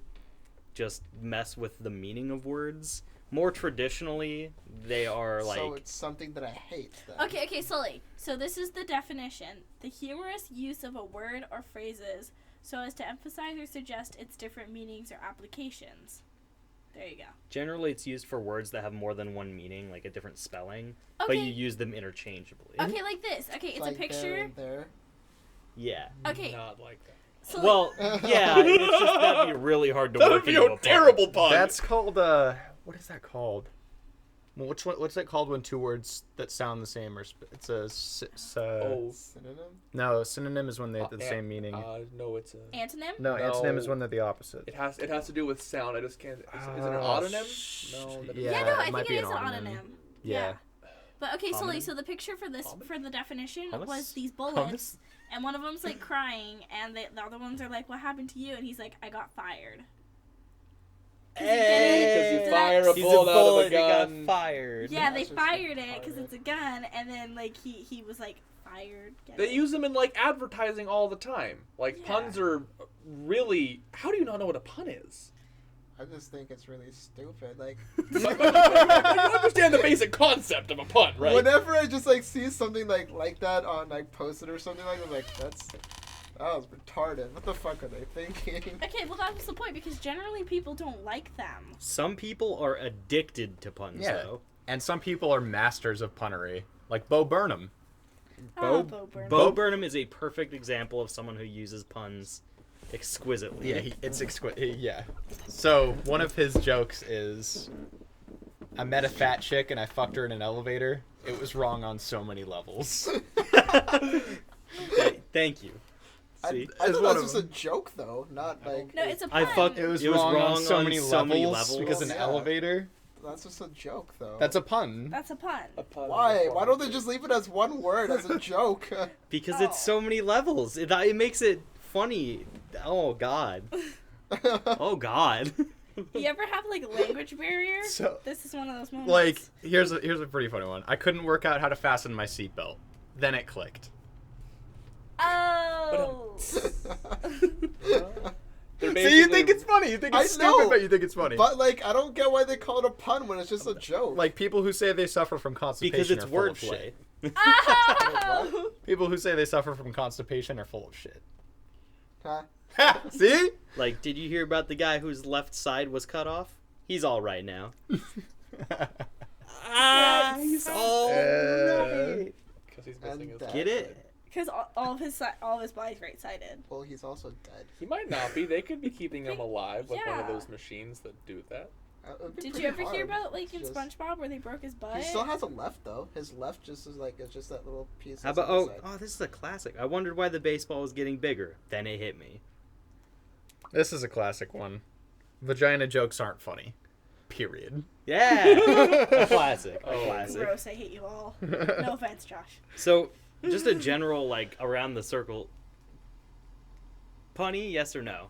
just mess with the meaning of words. More traditionally, they are like... So it's something that I hate. Then. Okay, Sully. So this is the definition. The humorous use of a word or phrases so as to emphasize or suggest its different meanings or applications. There you go. Generally, it's used for words that have more than one meaning, like a different spelling, but Okay. you use them interchangeably. Okay, like this. Okay, it's like a picture. There and there. Yeah. Okay, Not like that. Sully. Well, yeah, it's just that'd be really hard to That work would be into a pun. terrible pun. That's called, what is that called? Well, what's that called when two words that sound the same are, it's a, Oh. Synonym? no, synonym is when they have the an- same meaning. No, it's a. Antonym? No, antonym is no. when they're the opposite. It has to do with sound. I just can't. Is it an Oh, autonym? No. that- yeah. Yeah, no, it I might think be it an is an autonym. autonym. Yeah. But okay, Sully, Homonym? so the picture for this Homonym? for the definition Hummus? was these bullets, and one of them's like crying, and the other ones are like, "What happened to you?" And he's like, "I got fired." Because you did fire that. a bullet out of a gun. He got fired. Yeah, they That's just fired it because retarded. it's a gun, and then like he was like fired. Get They it? use them in like advertising all the time. Like Yeah. puns are really. How do you not know what a pun is? I just think it's really stupid. Like, You understand the basic concept of a pun, right? whenever I just like see something like that on like posted or something like that, I'm like that was retarded. What the fuck are they thinking? Okay, well that was the point because generally people don't like them. Some people are addicted to puns, Yeah. though. And some people are masters of punnery, like Bo Burnham. Oh, Bo Burnham. Bo Burnham is a perfect example of someone who uses puns exquisitely. Yeah, it's exquisite. Yeah. So one of his jokes is, I met a fat chick and I fucked her in an elevator. It was wrong on so many levels. Thank you. I See? thought It's that one was of just a joke though, not like No, it's a pun. I fucked. It was, It was wrong, wrong on so on many so many levels because levels. an Yeah. elevator. that's just a joke though. That's a pun. That's a pun. A pun is Why? a Why don't they just leave it as one word as a joke? Because Oh. it's so many levels. It makes it funny. Oh God. Oh God. You ever have like a language barrier? So- This is one of those moments. Like, here's a pretty funny one. I couldn't work out how to fasten my seatbelt. Then it clicked. Oh. They're So you basically- think it's funny. You think it's I stupid, know, but you think it's funny. But like, I don't get why they call it a pun when it's just a joke. Like, people who say they suffer from constipation Because it's are full of wordplay. shit. Oh. People who say they suffer from constipation are full of shit. huh? See? Like, did you hear about the guy whose left side was cut off? He's all right now. He's all right. Because he's missing And his that- Get it? Because all of his body's right-sided. Well, he's also dead. He might not be. They could be keeping him alive with one of Yeah. those machines that do that. It'd be Did pretty you ever hear hard. about like in Just- SpongeBob where they broke his butt? He still has a left though. His left just is like it's just that little piece. How that's about on the side. this is a classic. I wondered why the baseball was getting bigger. Then it hit me. This is a classic one. Vagina jokes aren't funny. Period. Yeah, a classic. A Oh. classic. Gross. I hate you all. No offense, Josh. So, just a general like around the circle. Punny, yes or no?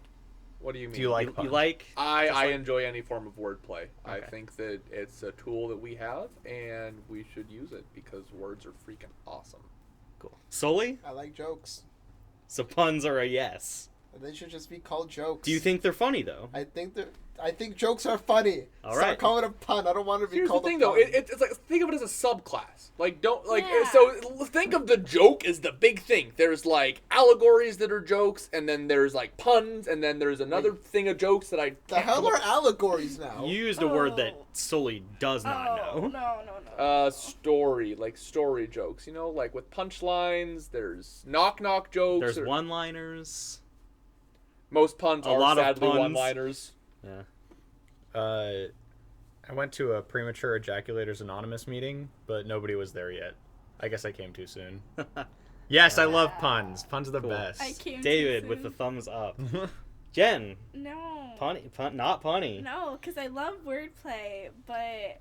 What do you mean? Do you like You puns? like? I like- enjoy any form of wordplay. I Okay. think that it's a tool that we have, and we should use it because words are freaking awesome. Cool. Sully? I like jokes. So puns are a yes. They should just be called jokes. Do you think they're funny though? I think jokes are funny. All Stop right. calling it a pun. I don't want to be Here's the called thing, a though. pun. It's like think of it as a subclass. Like don't like Yeah. so think of the joke as the big thing. There's like allegories that are jokes, and then there's like puns, and then there's another thing of jokes that I. the can't hell come are up- allegories now? You used a word that Oh. Sully does not Oh, know. no. Story, like story jokes, you know, like with punchlines. There's knock jokes. There's or- one-liners. Most puns a are lot of sadly puns. one-liners. Yeah. I went to a Premature Ejaculators Anonymous meeting, but nobody was there yet. I guess I came too soon. Yes, I love puns. Puns are the Cool. best. I came David too with the soon. thumbs up. Jen, No. not punny. No, because I love wordplay, but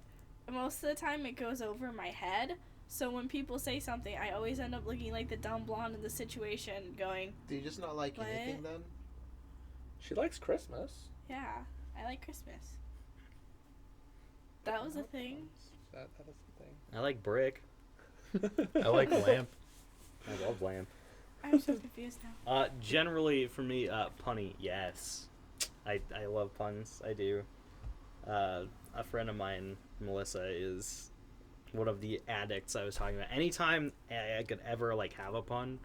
most of the time it goes over my head. So when people say something, I always end up looking like the dumb blonde in the situation, going, Do you just not like What? anything then? She likes Christmas. "Yeah, I like Christmas." That was a thing. That is the thing. I like brick. I like lamp. I love lamp. I'm so confused now. Generally, for me, punny, yes. I love puns. I do. A friend of mine, Melissa, is one of the addicts I was talking about. Anytime I could ever like have a pun,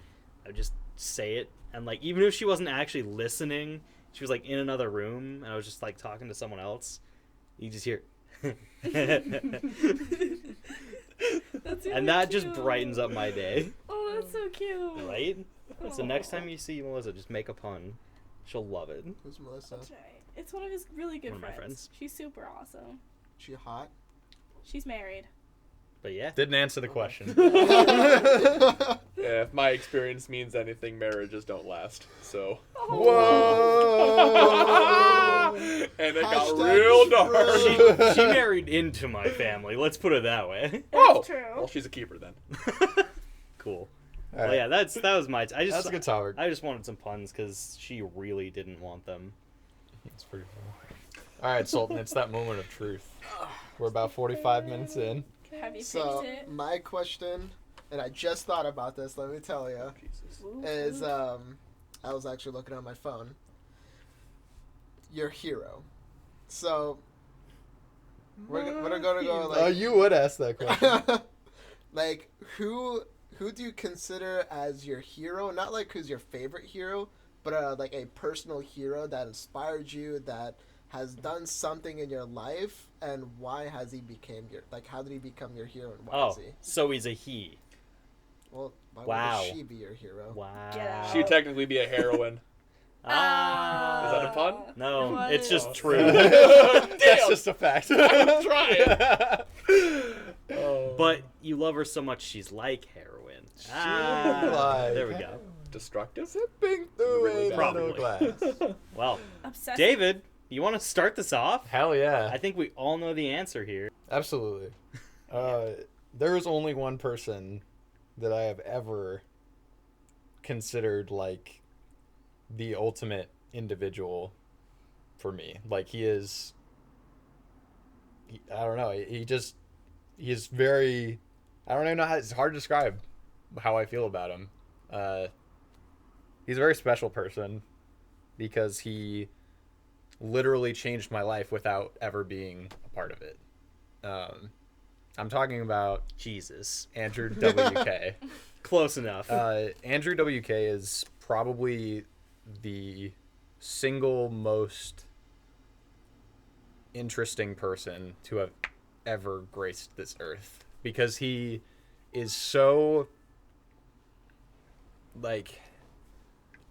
I would just say it, and like even if she wasn't actually listening, she was like in another room, and I was just like talking to someone else. You just hear. That's really And that just cute. brightens up my day, Oh, that's so cute. right? So next time you see Melissa, just make a pun. She'll love it. Who's Melissa? That's right. It's one of his really good One of my friends. friends. She's super awesome. She hot? She's married. But yeah. Didn't answer the question. Yeah, if my experience means anything, marriages don't last. So. Whoa! And it got Hashtag real dark. She married into my family. Let's put it that way. Oh, true. well, she's a keeper then. Cool. All Well, right. yeah, that was my. I just That's a good topic. I just wanted some puns because she really didn't want them. It's pretty cool. All right, Sultan, it's that moment of truth. We're about 45 minutes in. Have you So picked it? my question, and I just thought about this. Let me tell you, Jesus. is I was actually looking on my phone. Your hero. So we're gonna go like You would ask that question. like who do you consider as your hero? Not like who's your favorite hero, but like a personal hero that inspired you, that has done something in your life, and why has he became your like? How did he become your hero, and why is he? So he's a he. Well, why Wow. would she be your hero? Wow. Get out. She'd technically be a heroine. Ah. Is that a pun? No, It it's just was. true. That's just a fact. I'm trying. But you love her so much, she's like heroin. like There we go. Destructive? Sipping through Really a bad. bottle Probably. glass. Well, Obsessive. David, you want to start this off? Hell yeah. I think we all know the answer here. Absolutely. There is only one person that I have ever considered like the ultimate individual for me. Like he is, I don't know. He is very, I don't even know how, it's hard to describe how I feel about him. He's a very special person because he literally changed my life without ever being a part of it. I'm talking about Jesus. Andrew WK. Close enough. Andrew WK is probably the single most interesting person to have ever graced this earth because he is so like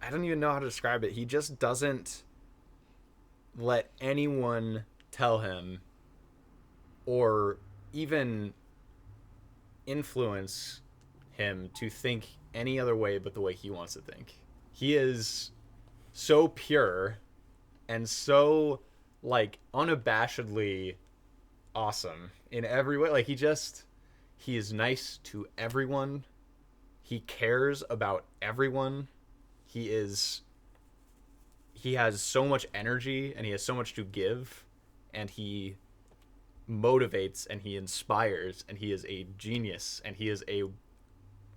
I don't even know how to describe it. He just doesn't let anyone tell him or even influence him to think any other way but the way he wants to think. He is so pure and so like unabashedly awesome in every way. Like he is nice to everyone. He cares about everyone. He has so much energy and he has so much to give, and he motivates and he inspires, and he is a genius, and he is a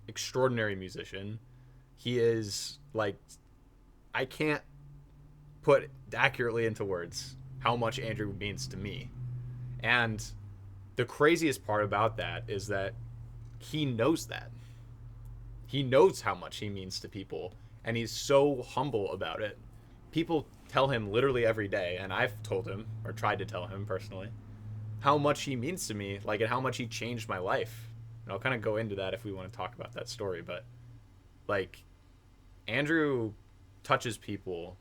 extraordinary musician. He is like, I can't put accurately into words how much Andrew means to me. And the craziest part about that is that he knows that. He knows how much he means to people, and he's so humble about it. People tell him literally every day, and I've told him, or tried to tell him personally, how much he means to me, like, and how much he changed my life. And I'll kind of go into that if we want to talk about that story, but, like, Andrew touches people,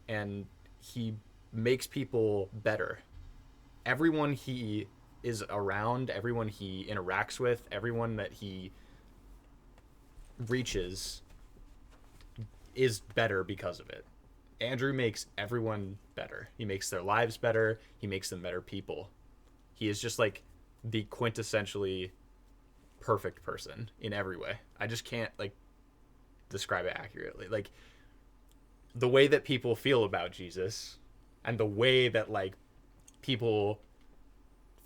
and he makes people better. Everyone he is around, everyone he interacts with, everyone that he reaches is better because of it. Andrew makes everyone better. He makes their lives better. He makes them better people. He is just like the quintessentially perfect person in every way. I just can't like describe it accurately. Like the way that people feel about Jesus and the way that like people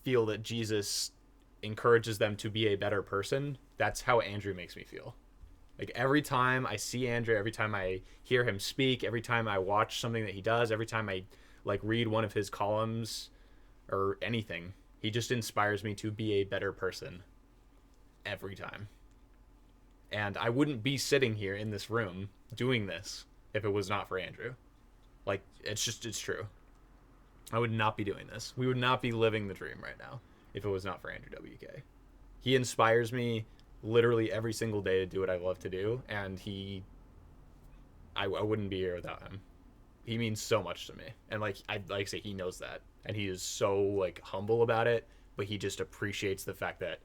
feel that Jesus encourages them to be a better person, that's how Andrew makes me feel. Like every time I see Andrew, every time I hear him speak, every time I watch something that he does, every time I like read one of his columns or anything, he just inspires me to be a better person every time. And I wouldn't be sitting here in this room doing this if it was not for Andrew. Like it's true. I would not be doing this. We would not be living the dream right now if it was not for Andrew WK. He inspires me literally every single day to do what I love to do, and I wouldn't be here without him. He means so much to me, and like I say, he knows that, and he is so like humble about it, but he just appreciates the fact that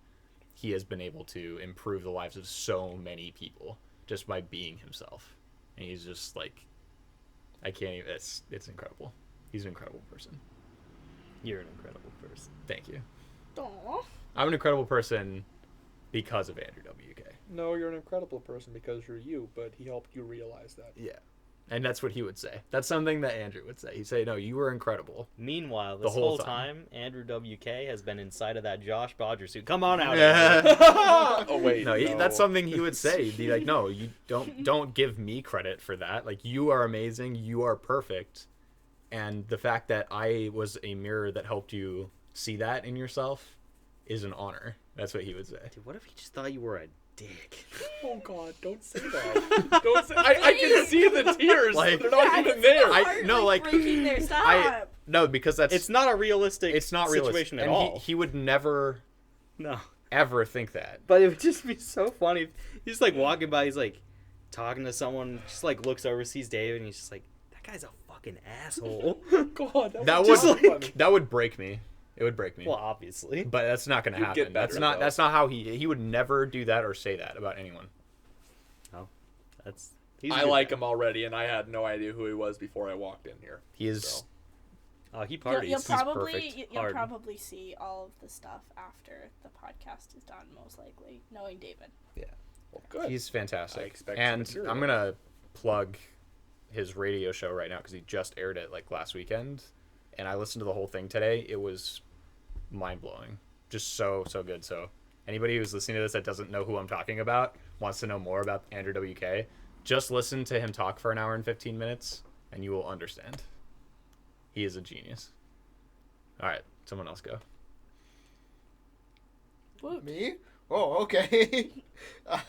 he has been able to improve the lives of so many people just by being himself, and he's just like, I can't even. It's incredible. He's an incredible person. You're an incredible person. Thank you. Aw. I'm an incredible person because of Andrew WK. No, you're an incredible person because you're you, but he helped you realize that. Yeah. And that's what he would say. That's something that Andrew would say. He'd say, no, you were incredible. Meanwhile, this whole whole time. time, Andrew WK has been inside of that Josh Bodger suit. Come on out. Oh wait, No, that's something he would say. He'd be like, no, you don't give me credit for that. Like, you are amazing. You are perfect. And the fact that I was a mirror that helped you see that in yourself is an honor. That's what he would say. Dude, what if he just thought you were a dick? Oh God, don't say that. Don't say. I can see the tears. Like- They're not even there. Breaking there. Stop. No, because that's It's not a realistic it's not realistic. situation at And all. he would never, No. ever think that. But it would just be so funny. If he's like walking by, he's like talking to someone, just like looks over, sees David, and he's just like, that guy's a fucking asshole. God, That was would just funny. that would break me. It would break me. Well, obviously. But that's not going to You'd happen. get better, That's though. not how he would never do that or say that about anyone. No. He's I good. like him already, and I had no idea who he was before I walked in here. He is So. Oh, he You'll, parties. you'll probably perfect. you'll Hard. probably see all of the stuff after the podcast is done, most likely, knowing David. Well, good. he's I fantastic. expect some And material. I'm going to plug his radio show right now because he just aired it like last weekend, and I listened to the whole thing today. It was mind-blowing. Just so good. So anybody who's listening to this that doesn't know who I'm talking about, wants to know more about Andrew WK, just listen to him talk for an hour and 15 minutes and you will understand. He is a genius. All right, someone else go. Me? Oh, okay.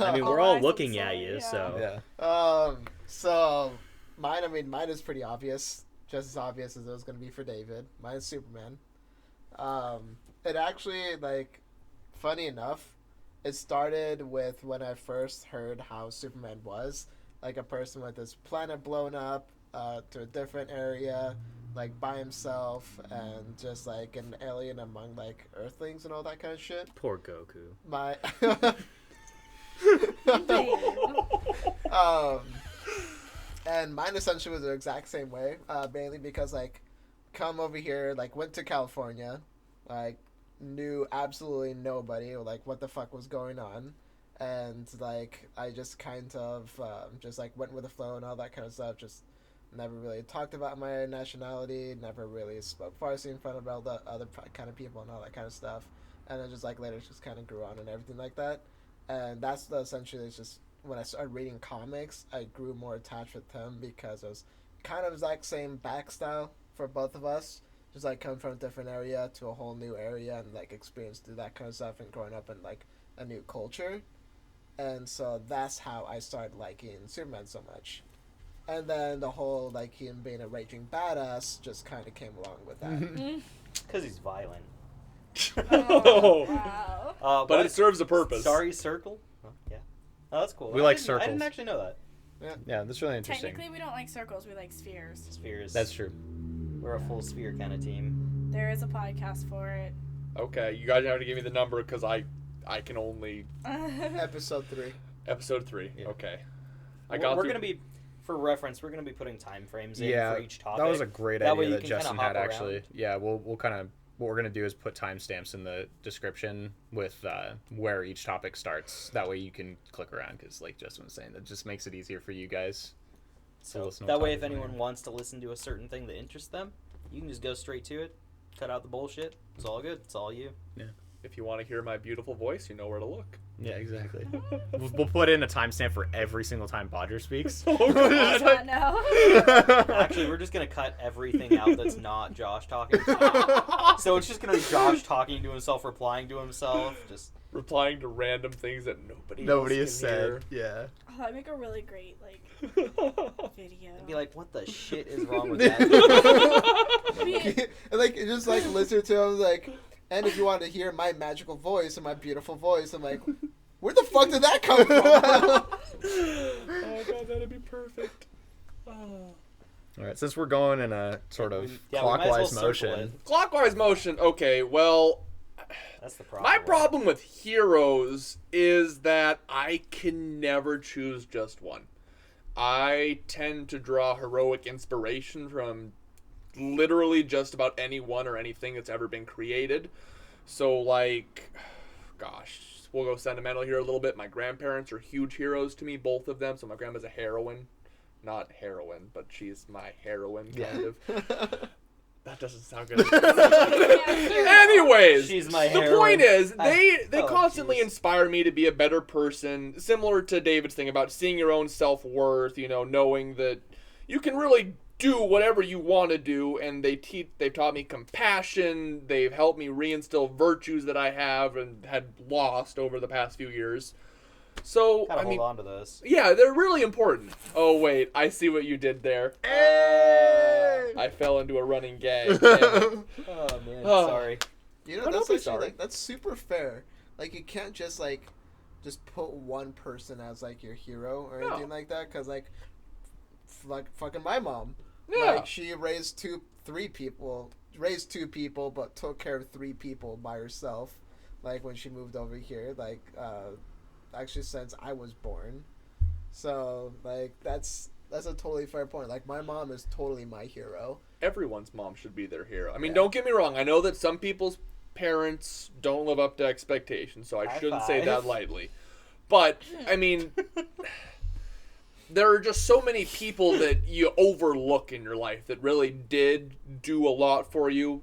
I mean, we're Oh, all I looking said at so, you, yeah. so. So mine is pretty obvious. Just as obvious as it was going to be for David. Mine is Superman. It actually, like, funny enough, it started with when I first heard how Superman was. Like, a person with his planet blown up to a different area, like, by himself, and just, like, an alien among, like, Earthlings and all that kind of shit. Poor Goku. My... Babe. And mine essentially was the exact same way, mainly because, like, come over here, like, went to California, like, knew absolutely nobody, or, like, what the fuck was going on, and, like, I just kind of, just, like, went with the flow and all that kind of stuff, just never really talked about my nationality, never really spoke Farsi in front of all the other kind of people and all that kind of stuff, and then just, like, later just kind of grew on and everything like that, and that's essentially it's just when I started reading comics, I grew more attached with him because it was kind of the exact same back style for both of us. Just like coming from a different area to a whole new area and like experience through that kind of stuff and growing up in like a new culture. And so that's how I started liking Superman so much. And then the whole like him being a raging badass just kind of came along with that. Because he's violent. Oh, wow. But it serves a purpose. Starry Circle? Huh, yeah. Oh, that's cool. We I like didn't- I didn't circles. actually know that. Yeah, that's really interesting. Technically, we don't like circles. We like spheres. Spheres. That's true. We're a full sphere kind of team. There is a podcast for it. Okay, you guys have to give me the number because I can only Episode 3. episode 3. Yeah. Okay, We're through- going to be, for reference, we're going to be putting time frames in Yeah, for each topic. that was a great That way idea you that can kinda Justin hop had actually. around. Yeah, we'll kind of what we're gonna do is put timestamps in the description with where each topic starts. That way you can click around because, like Justin was saying, that just makes it easier for you guys. So listen to that what way, if topic we're anyone in. wants to listen to a certain thing that interests them, you can just go straight to it, cut out the bullshit. It's all good. It's all you. If you want to hear my beautiful voice, you know where to look. Yeah, exactly. we'll put in a timestamp for every single time Bodger speaks. Does not know. Actually, we're just gonna cut everything out that's not Josh talking. So it's just gonna be Josh talking to himself, replying to himself. Just Replying to random things that nobody Nobody else has can said. Yeah. Oh, that'd make a really great like video. be like, what the shit is wrong with that? And like just like listen to him like, and if you want to hear my magical voice and my beautiful voice, I'm like, where the fuck did that come from? Oh god, that'd be perfect. Oh. All right. Since we're going in a sort of We might as well clockwise circle motion. it. Clockwise motion. Okay, well, That's the problem. my problem with heroes is that I can never choose just one. I tend to draw heroic inspiration from literally just about anyone or anything that's ever been created. So, like, gosh, we'll go sentimental here a little bit. My grandparents are huge heroes to me, both of them. So my grandma's a heroine. not heroine, but she's my heroine, kind Yeah. of. That doesn't sound good. Anyways, She's my the heroine. point is, they Oh, constantly jeez. inspire me to be a better person, similar to David's thing about seeing your own self-worth, knowing that you can really do whatever you want to do, and they've taught me compassion, they've helped me reinstill virtues that I have and had lost over the past few years. So, Gotta I mean, hold on to those. yeah, they're really important. Oh, wait, I see what you did there. I fell into a running gag. Damn it. Oh man, Oh. sorry. You know, Oh, that's don't be actually sorry. like that's super fair. Like you can't just put one person as like your hero or No. anything like that, because like fucking my mom, Yeah. like she raised two people, but took care of 3 people by herself. Like when she moved over here, actually since I was born. So like that's a totally fair point. Like my mom is totally my hero. Everyone's mom should be their hero. I mean, Yeah. don't get me wrong. I know that some people's parents don't live up to expectations, so I High shouldn't say five. that lightly. But, I mean, there are just so many people that you overlook in your life that really did do a lot for you.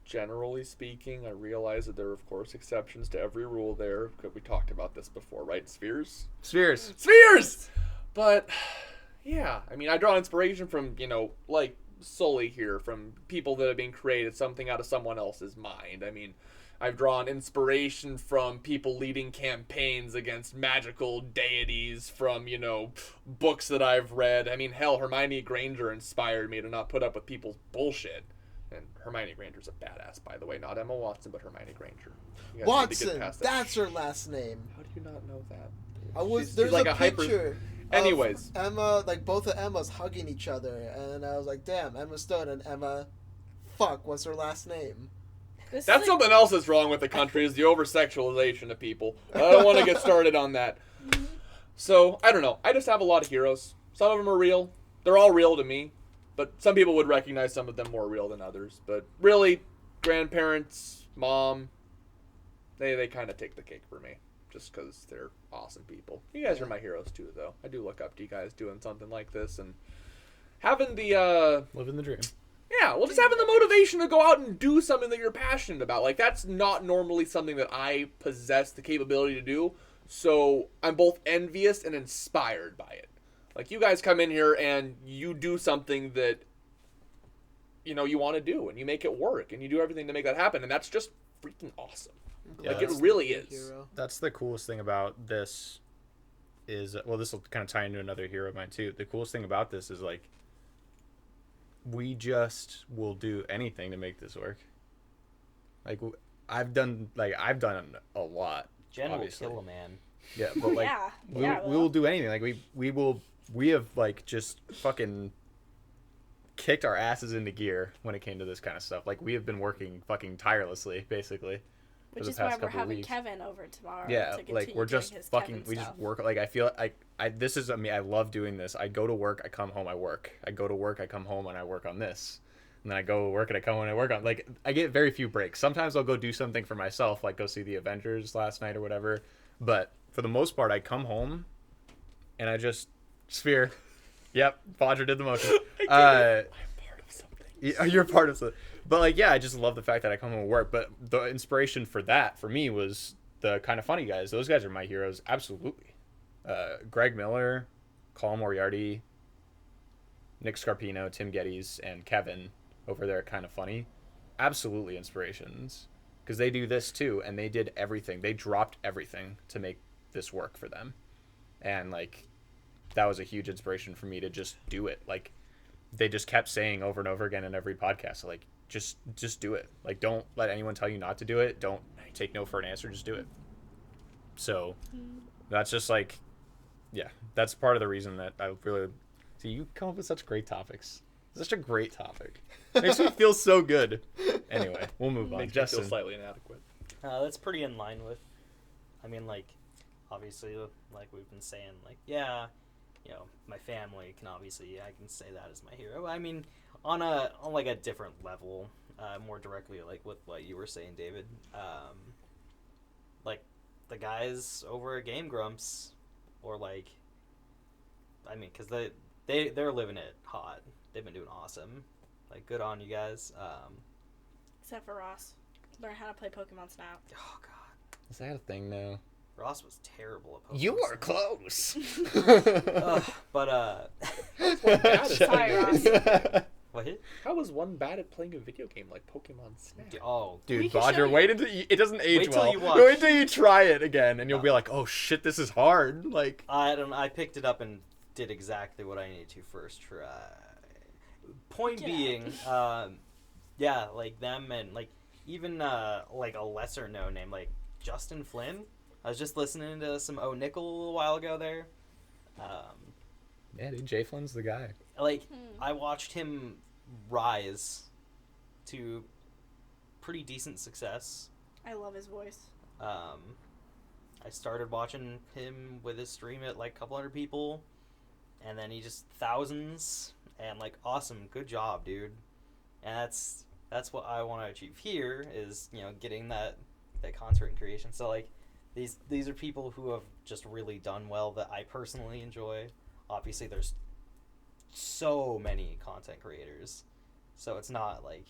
Generally speaking, I realize that there are, of course, exceptions to every rule there. Because we talked about this before, right? Spheres? Spheres. Spheres! But, yeah, I mean, I draw inspiration from, like Sully here, from people that have been created, something out of someone else's mind. I mean, I've drawn inspiration from people leading campaigns against magical deities, from, books that I've read. I mean, hell, Hermione Granger inspired me to not put up with people's bullshit. And Hermione Granger's a badass, by the way. Not Emma Watson, but Hermione Granger. You guys need to get Watson, past that. that's her last name. How do you not know that? She's There's like a hyper- picture. Anyways. Of Emma, like both of Emmas hugging each other, and I was like, "Damn, Emma Stone and Emma, what's her last name?" This That's is something else that's wrong with the country, is the over-sexualization of people. I don't want to get started on that. So, I don't know. I just have a lot of heroes. Some of them are real. They're all real to me. But some people would recognize some of them more real than others. But really, grandparents, mom, they kind of take the cake for me. Just because they're awesome people. You guys are my heroes too, though. I do look up to you guys doing something like this. And having the, Living the dream. yeah, well, just having the motivation to go out and do something that you're passionate about. Like, that's not normally something that I possess the capability to do. So I'm both envious and inspired by it. Like, you guys come in here and you do something that, you want to do. And you make it work. And you do everything to make that happen. And that's just freaking awesome. Yeah, Like, it that's really is. Hero. That's the coolest thing about this is, well, this will kind of tie into another hero of mine too. The coolest thing about this is, like, we just will do anything to make this work. Like, I've done a lot. Jen obviously. will kill a man. Yeah, but like, Yeah, we, yeah, we will do anything. Like, we have like just fucking kicked our asses into gear when it came to this kind of stuff. Like, we have been working fucking tirelessly, basically. Which the is why past we're couple having weeks. Kevin over tomorrow. Yeah, to like, continue we're doing just his fucking, Kevin we just stuff. work. Like, I feel I this is, I mean, I love doing this. I go to work, I come home, I work. I go to work, I come home, and I work on this. And then I go to work and I come home and I work on, like, I get very few breaks. Sometimes I'll go do something for myself, like go see the Avengers last night or whatever. But for the most part, I come home and I just sphere. Yep, Bodger did the motion. I'm part of something. You're part of it. But, like, yeah, I just love the fact that I come home and work. But the inspiration for that, for me, was the Kind of Funny guys. Those guys are my heroes, absolutely. Greg Miller, Colin Moriarty, Nick Scarpino, Tim Geddes, and Kevin over there at Kind of Funny. Absolutely inspirations. Because they do this, too, and they did everything. They dropped everything to make this work for them. And, like, that was a huge inspiration for me to just do it. Like, they just kept saying over and over again in every podcast, like, just do it. Like, don't let anyone tell you not to do it. Don't take no for an answer. Just do it. So that's just, like, yeah, that's part of the reason that I really see you come up with such great topics. Such a great topic. Makes me feel so good. Anyway, we'll move on. Makes me Justin. feel slightly inadequate. That's pretty in line with, I mean, like, obviously, like we've been saying, like, yeah, my family can obviously, I can say that as my hero. I mean, on like a different level, more directly, like with what you were saying, David, like the guys over at Game Grumps, or like, I mean, because they're living it hot. They've been doing awesome. Like, good on you guys. Except for Ross. Learn how to play Pokemon Snap. Oh god, Is that a thing now? Ross was terrible at Pokemon. You are Snap. close. But Sorry, Ross. what? How was one bad at playing a video game like Pokemon Snap? Oh, We Dude, can show Bodger, you. wait until it doesn't age Wait till well. you watch. Wait till you try it again, and you'll be like, "Oh shit, this is hard." Like, I picked it up and did exactly what I needed to first try. Point Get being, yeah, like them and like even like a lesser known name like Justin Flynn. I was just listening to some O Nickel a little while ago there. yeah, dude, Jay Flynn's the guy. Like I watched him rise to pretty decent success. I love his voice. I started watching him with his stream at like a couple hundred people, and then he just thousands, and like awesome, good job, dude. And that's what I want to achieve here is, you know, getting that content creation. So like these are people who have just really done well that I personally enjoy. Obviously, there's so many content creators, so it's not like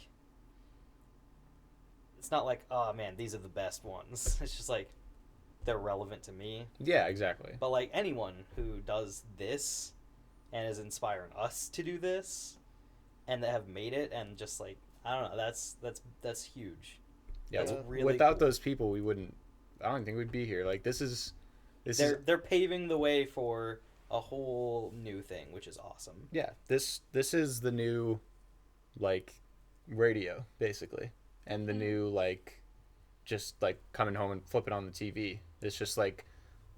oh man, these are the best ones. It's just like they're relevant to me. Yeah, exactly. But like anyone who does this and is inspiring us to do this and that have made it and just like I don't know, that's huge. Yeah, That's really without cool. those people, we wouldn't. I don't think we'd be here. Like, this is. They're paving the way for a whole new thing, which is awesome. Yeah, this is the new, like, radio basically, and the new like, just like coming home and flipping on the TV. It's just like,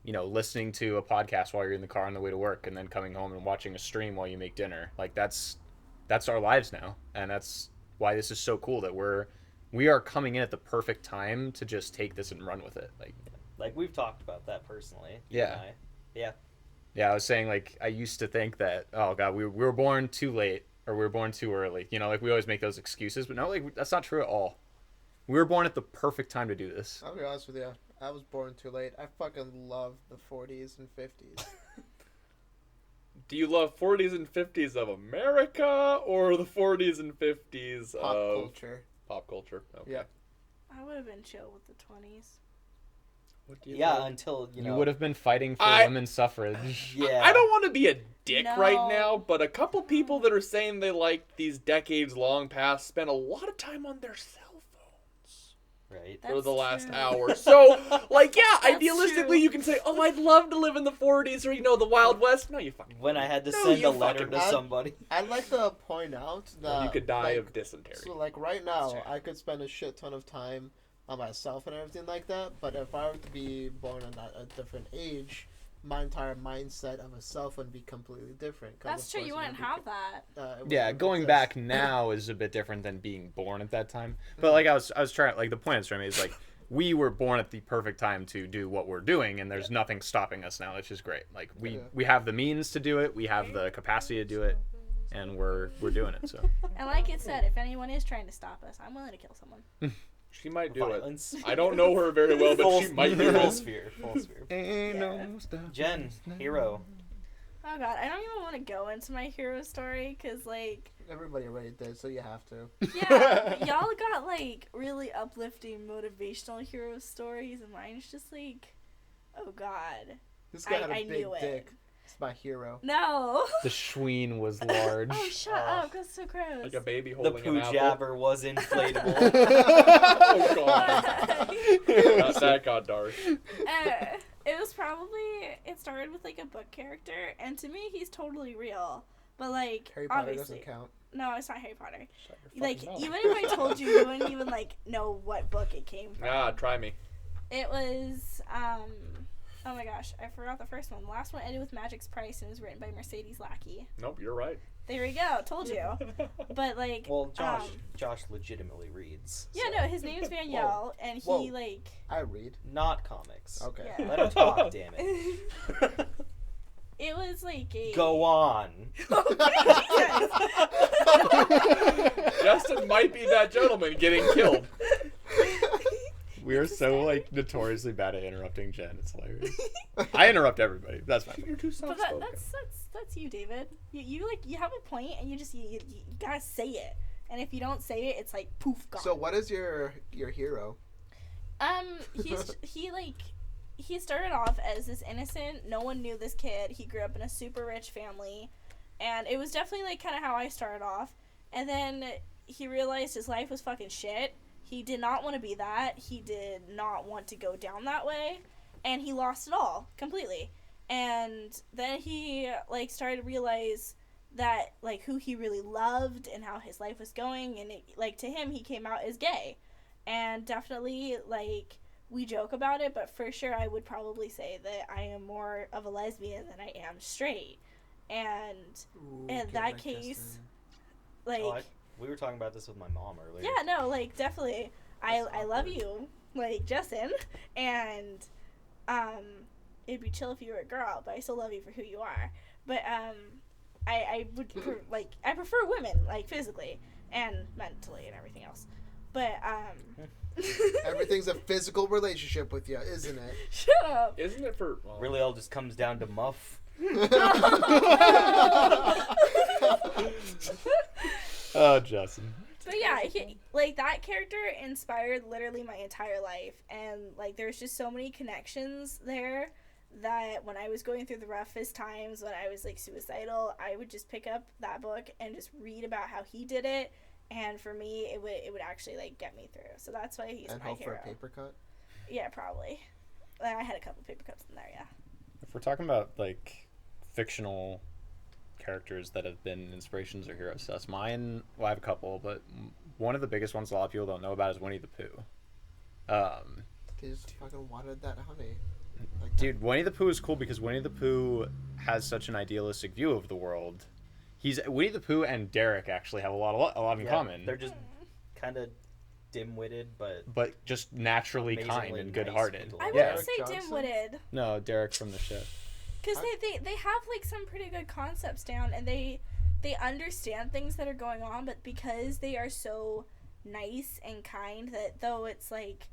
you know, listening to a podcast while you're in the car on the way to work, and then coming home and watching a stream while you make dinner. Like that's our lives now, and that's why this is so cool that we are coming in at the perfect time to just take this and run with it. Like we've talked about that personally. you Yeah. and I. Yeah. Yeah, I was saying, like, I used to think that, oh god, we were born too late or we were born too early. You know, like we always make those excuses, but no, like that's not true at all. We were born at the perfect time to do this. I'll be honest with you. I was born too late. I fucking love the 40s and 50s. Do you love 40s and 50s of America or the 40s and 50s Pop of culture. pop culture? Okay. Yeah. I would have been chill with the 20s. What do you Yeah, love? until You would have been fighting for women's suffrage. Yeah. I don't want to be a dick No. right now, but a couple people that are saying they like these decades long past spent a lot of time on their cell phones Right. for the last true. hour. So, like, yeah, That's idealistically true. you can say, oh, I'd love to live in the 40s or, you know, the Wild West. No, you fucking When I had to No, send you a letter fucking- to somebody. I'd like to point out that you could die like, of dysentery. So like right now, I could spend a shit ton of time on myself and everything like that. But if I were to be born at a different age, my entire mindset of a self would be completely different. 'cause That's of true. course You it wouldn't would be have that. it would Yeah, be going exist. back now is a bit different than being born at that time. But like I was trying, like the point I was trying to make is like we were born at the perfect time to do what we're doing, and there's nothing stopping us now, which is great. Like we have the means to do it, we have the capacity to do it, and we're doing it. So And like it said, if anyone is trying to stop us, I'm willing to kill someone. She might do Violence. it. I don't know her very well, but she might do full it. sphere. Full sphere. ain't Yeah. no stopping Jen, us now. hero. Oh god, I don't even want to go into my hero story because, like, Everybody already did, so you have to. yeah, y'all got like really uplifting, motivational hero stories, and mine's just like, oh god, This guy had a I big knew it. dick. It's my hero. no. The schween was large. Oh, shut up, that's so gross. Like a baby The holding poo an apple. jabber was inflatable. Oh, God. That got dark. It was probably, it started with like a book character, and to me he's totally real, but like Harry Potter obviously doesn't count. no, it's not Harry Potter. Shut your Like fucking mouth. even if I told you, you wouldn't even like know what book it came from. Ah, try me. It was oh my gosh, I forgot the first one. The last one ended with Magic's Price and was written by Mercedes Lackey. Nope, you're right. There we go, told you. But like Well, Josh legitimately reads. yeah, so- no, his name's Danielle, and he Whoa. like I read. Not comics. Okay. Yeah. Let him talk, damn it. it was like a Go on. Justin might be that gentleman getting killed. We are so like notoriously bad at interrupting Jen. It's hilarious. I interrupt everybody. That's my You're too But soft-spoken. that's you, David. You have a point, and you gotta say it. And if you don't say it, it's like poof, gone. So what is your hero? He started off as this innocent. No one knew this kid. He grew up in a super rich family, and it was definitely like kind of how I started off. And then he realized his life was fucking shit. He did not want to be that. He did not want to go down that way, and he lost it all completely. And then he like started to realize that like who he really loved and how his life was going, and it, like to him he came out as gay. And definitely like we joke about it, but for sure I would probably say that I am more of a lesbian than I am straight. And in that case, like we were talking about this with my mom earlier. yeah, no, like definitely I love you, like Justin, and it'd be chill if you were a girl, but I still love you for who you are. But I would I prefer women, like physically and mentally and everything else. But Everything's a physical relationship with you, isn't it? shut up. Isn't it for... Well, Really all just comes down to muff. Oh, Justin. But yeah, like that character inspired literally my entire life, and like there's just so many connections there that when I was going through the roughest times, when I was like suicidal, I would just pick up that book and just read about how he did it, and for me it would actually like get me through. So that's why he's And my hope hero. for a paper cut. Yeah, probably. I had a couple paper cuts in there, yeah. If we're talking about like fictional characters that have been inspirations or heroes to us, mine, well, I have a couple, but one of the biggest ones a lot of people don't know about is Winnie the Pooh. They just fucking wanted that honey. Like Dude, Winnie the Pooh is cool because Winnie the Pooh has such an idealistic view of the world. Winnie the Pooh and Derek actually have a lot in common. They're just kind of dim-witted, but just naturally kind amazingly and nice good-hearted. people. I Yeah. wouldn't say Johnson? dim-witted. No, Derek from the ship. Because they have like some pretty good concepts down, and they understand things that are going on, but because they are so nice and kind that though it's like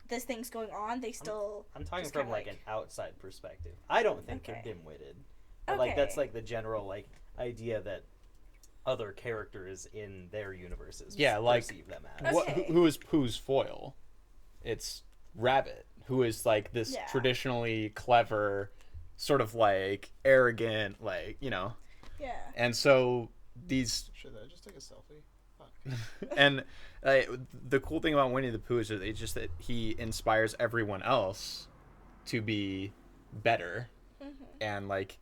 this thing's going on, they still I'm talking just from kinda like an outside perspective. I don't think Okay. they're dim-witted. But like Okay. that's like the general like idea that other characters in their universes perceive them as. Okay. Who is Pooh's foil? It's Rabbit, who is like this Yeah. traditionally clever, sort of like arrogant, like, you know. yeah. And so these Should I just take a selfie? Fuck. and the cool thing about Winnie the Pooh is that it's just that he inspires everyone else to be better. And like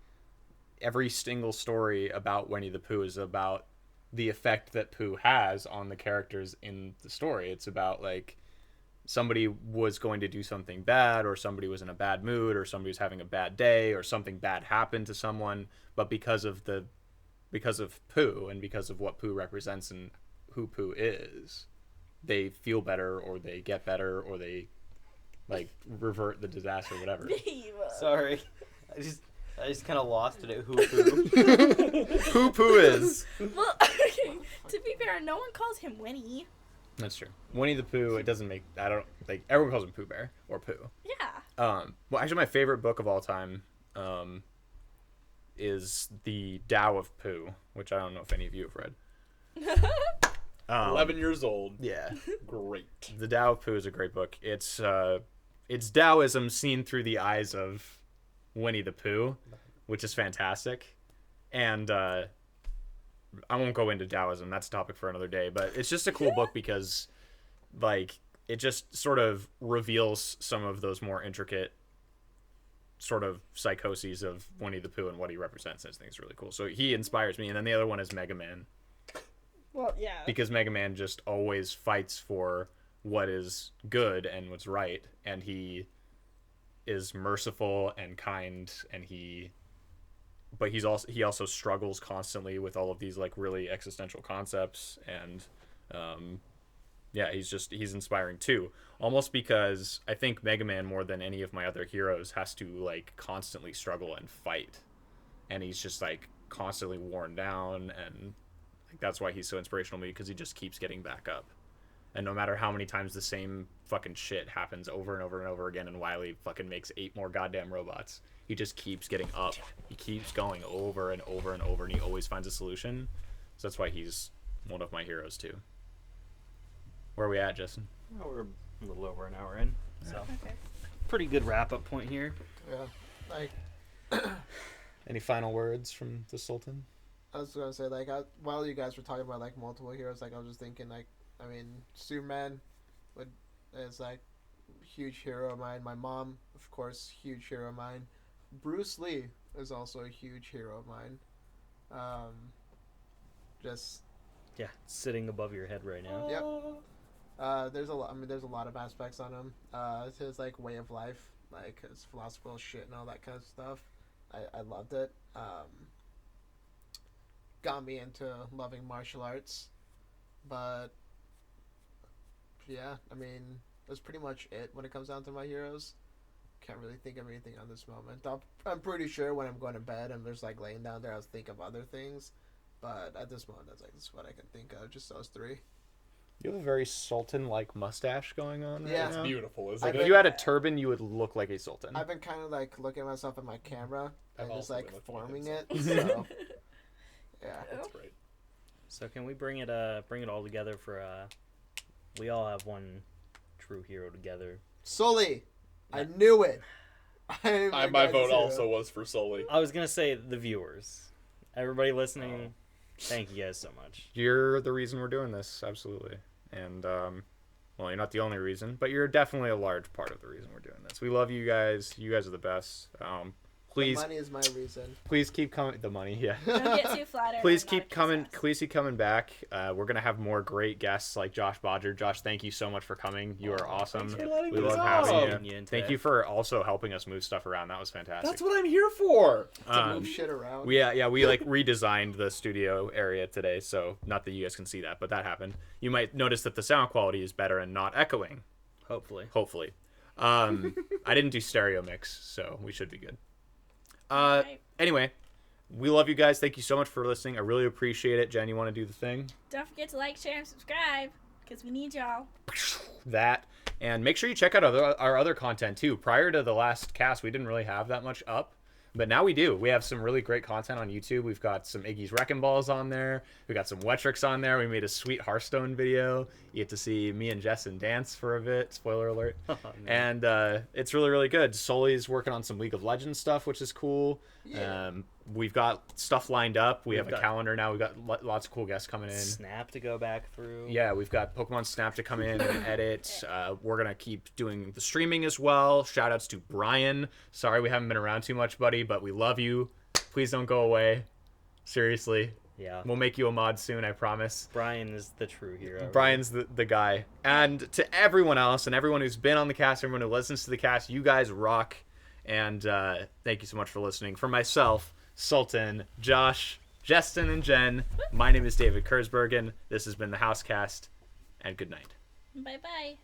every single story about Winnie the Pooh is about the effect that Pooh has on the characters in the story. It's about like somebody was going to do something bad, or somebody was in a bad mood, or somebody was having a bad day, or something bad happened to someone, but because of Pooh and because of what Pooh represents and who Pooh is, they feel better, or they get better, or they like revert the disaster, whatever. Sorry. I just kind of lost it at who. Who Pooh is. Well, okay. To be fair, no one calls him Winnie. That's true. Winnie the Pooh, it doesn't make, I don't, like, everyone calls him Pooh Bear or Pooh. Yeah. Well, actually, my favorite book of all time is The Tao of Pooh, which I don't know if any of you have read. 11 years old. Yeah. Great. The Tao of Pooh is a great book. It's Taoism seen through the eyes of Winnie the Pooh, which is fantastic. And I won't go into Taoism. That's a topic for another day. But it's just a cool book because, like, it just sort of reveals some of those more intricate sort of psychoses of Winnie the Pooh and what he represents. And I think it's really cool. So he inspires me. And then the other one is Mega Man. Well, yeah. Because Mega Man just always fights for what is good and what's right. And he is merciful and kind, and he also struggles constantly with all of these like really existential concepts, and he's inspiring too, almost because I think Mega Man more than any of my other heroes has to like constantly struggle and fight, and he's just like constantly worn down, and like that's why he's so inspirational to me, because he just keeps getting back up. And no matter how many times the same fucking shit happens over and over and over again, and Wily fucking makes 8 more goddamn robots, he just keeps getting up. He keeps going over and over and over, and he always finds a solution. So that's why he's one of my heroes too. Where are we at, Justin? Well, we're a little over an hour in, so Okay. pretty good wrap-up point here. Yeah. Like, Any final words from the Sultan? I was gonna say, like, while you guys were talking about like multiple heroes, like I was just thinking, like, I mean, Superman is like a huge hero of mine. My mom, of course, huge hero of mine. Bruce Lee is also a huge hero of mine. Just Yeah, sitting above your head right now. Yep. There's a lot. I mean, there's a lot of aspects on him. It's his like way of life, like his philosophical shit and all that kind of stuff. I loved it. Got me into loving martial arts, but yeah, I mean that's pretty much it when it comes down to my heroes. Can't really think of anything on this moment. I'm pretty sure when I'm going to bed and there's like laying down there, I'll think of other things. But at this moment, that's what I can think of. Just those 3. You have a very Sultan-like mustache going on. Yeah. Right It's now. beautiful, isn't If it? you had a turban, you would look like a Sultan. I've been kind of like looking at myself in my camera I've and just also like been looking at forming myself. it. So yeah. That's right. So can we bring it all together for we all have one true hero together. Sully, I knew it. My vote also was for Sully. I was gonna say the viewers, everybody listening. Thank you guys so much. You're the reason we're doing this, absolutely. And, well, you're not the only reason, but you're definitely a large part of the reason we're doing this. We love you guys. You guys are the best. Please, Money is my reason. please keep coming. The money, yeah. Don't get too flattered. Please I'm keep not a coming. princess. Please keep coming back. We're gonna have more great guests like Josh Bodger. Josh, thank you so much for coming. You are awesome. thanks for letting We me love come. having You you. in Thank today. you for also helping us move stuff around. That was fantastic. That's what I'm here for. To move shit around. We like redesigned the studio area today, so not that you guys can see that, but that happened. You might notice that the sound quality is better and not echoing. Hopefully. Hopefully, I didn't do stereo mix, so we should be good. Alright. Anyway, we love you guys. Thank you so much for listening. I really appreciate it. Jen, you want to do the thing? Don't forget to like, share, and subscribe because we need y'all. That, and make sure you check out our other content too. Prior to the last cast, we didn't really have that much up, but now we do. We have some really great content on YouTube. We've got some Iggy's Wrecking Balls on there. We got some Wetrix on there. We made a sweet Hearthstone video. You get to see me and Jessen dance for a bit. Spoiler alert. And it's really, really good. Sully's working on some League of Legends stuff, which is cool. Yeah. We've got stuff lined up. We have a got- calendar now. We've got lots of cool guests coming in. Snap to go back through. Yeah, we've got Pokemon Snap to come in and edit. We're going to keep doing the streaming as well. Shout outs to Brian. Sorry we haven't been around too much, buddy, but we love you. Please don't go away. Seriously. Yeah. We'll make you a mod soon, I promise. Brian is the true hero. Brian's the guy. And to everyone else and everyone who's been on the cast, everyone who listens to the cast, you guys rock. And thank you so much for listening. For myself, Sultan, Josh, Justin, and Jen, my name is David Kurzbergen. This has been the Housecast, and good night. Bye bye.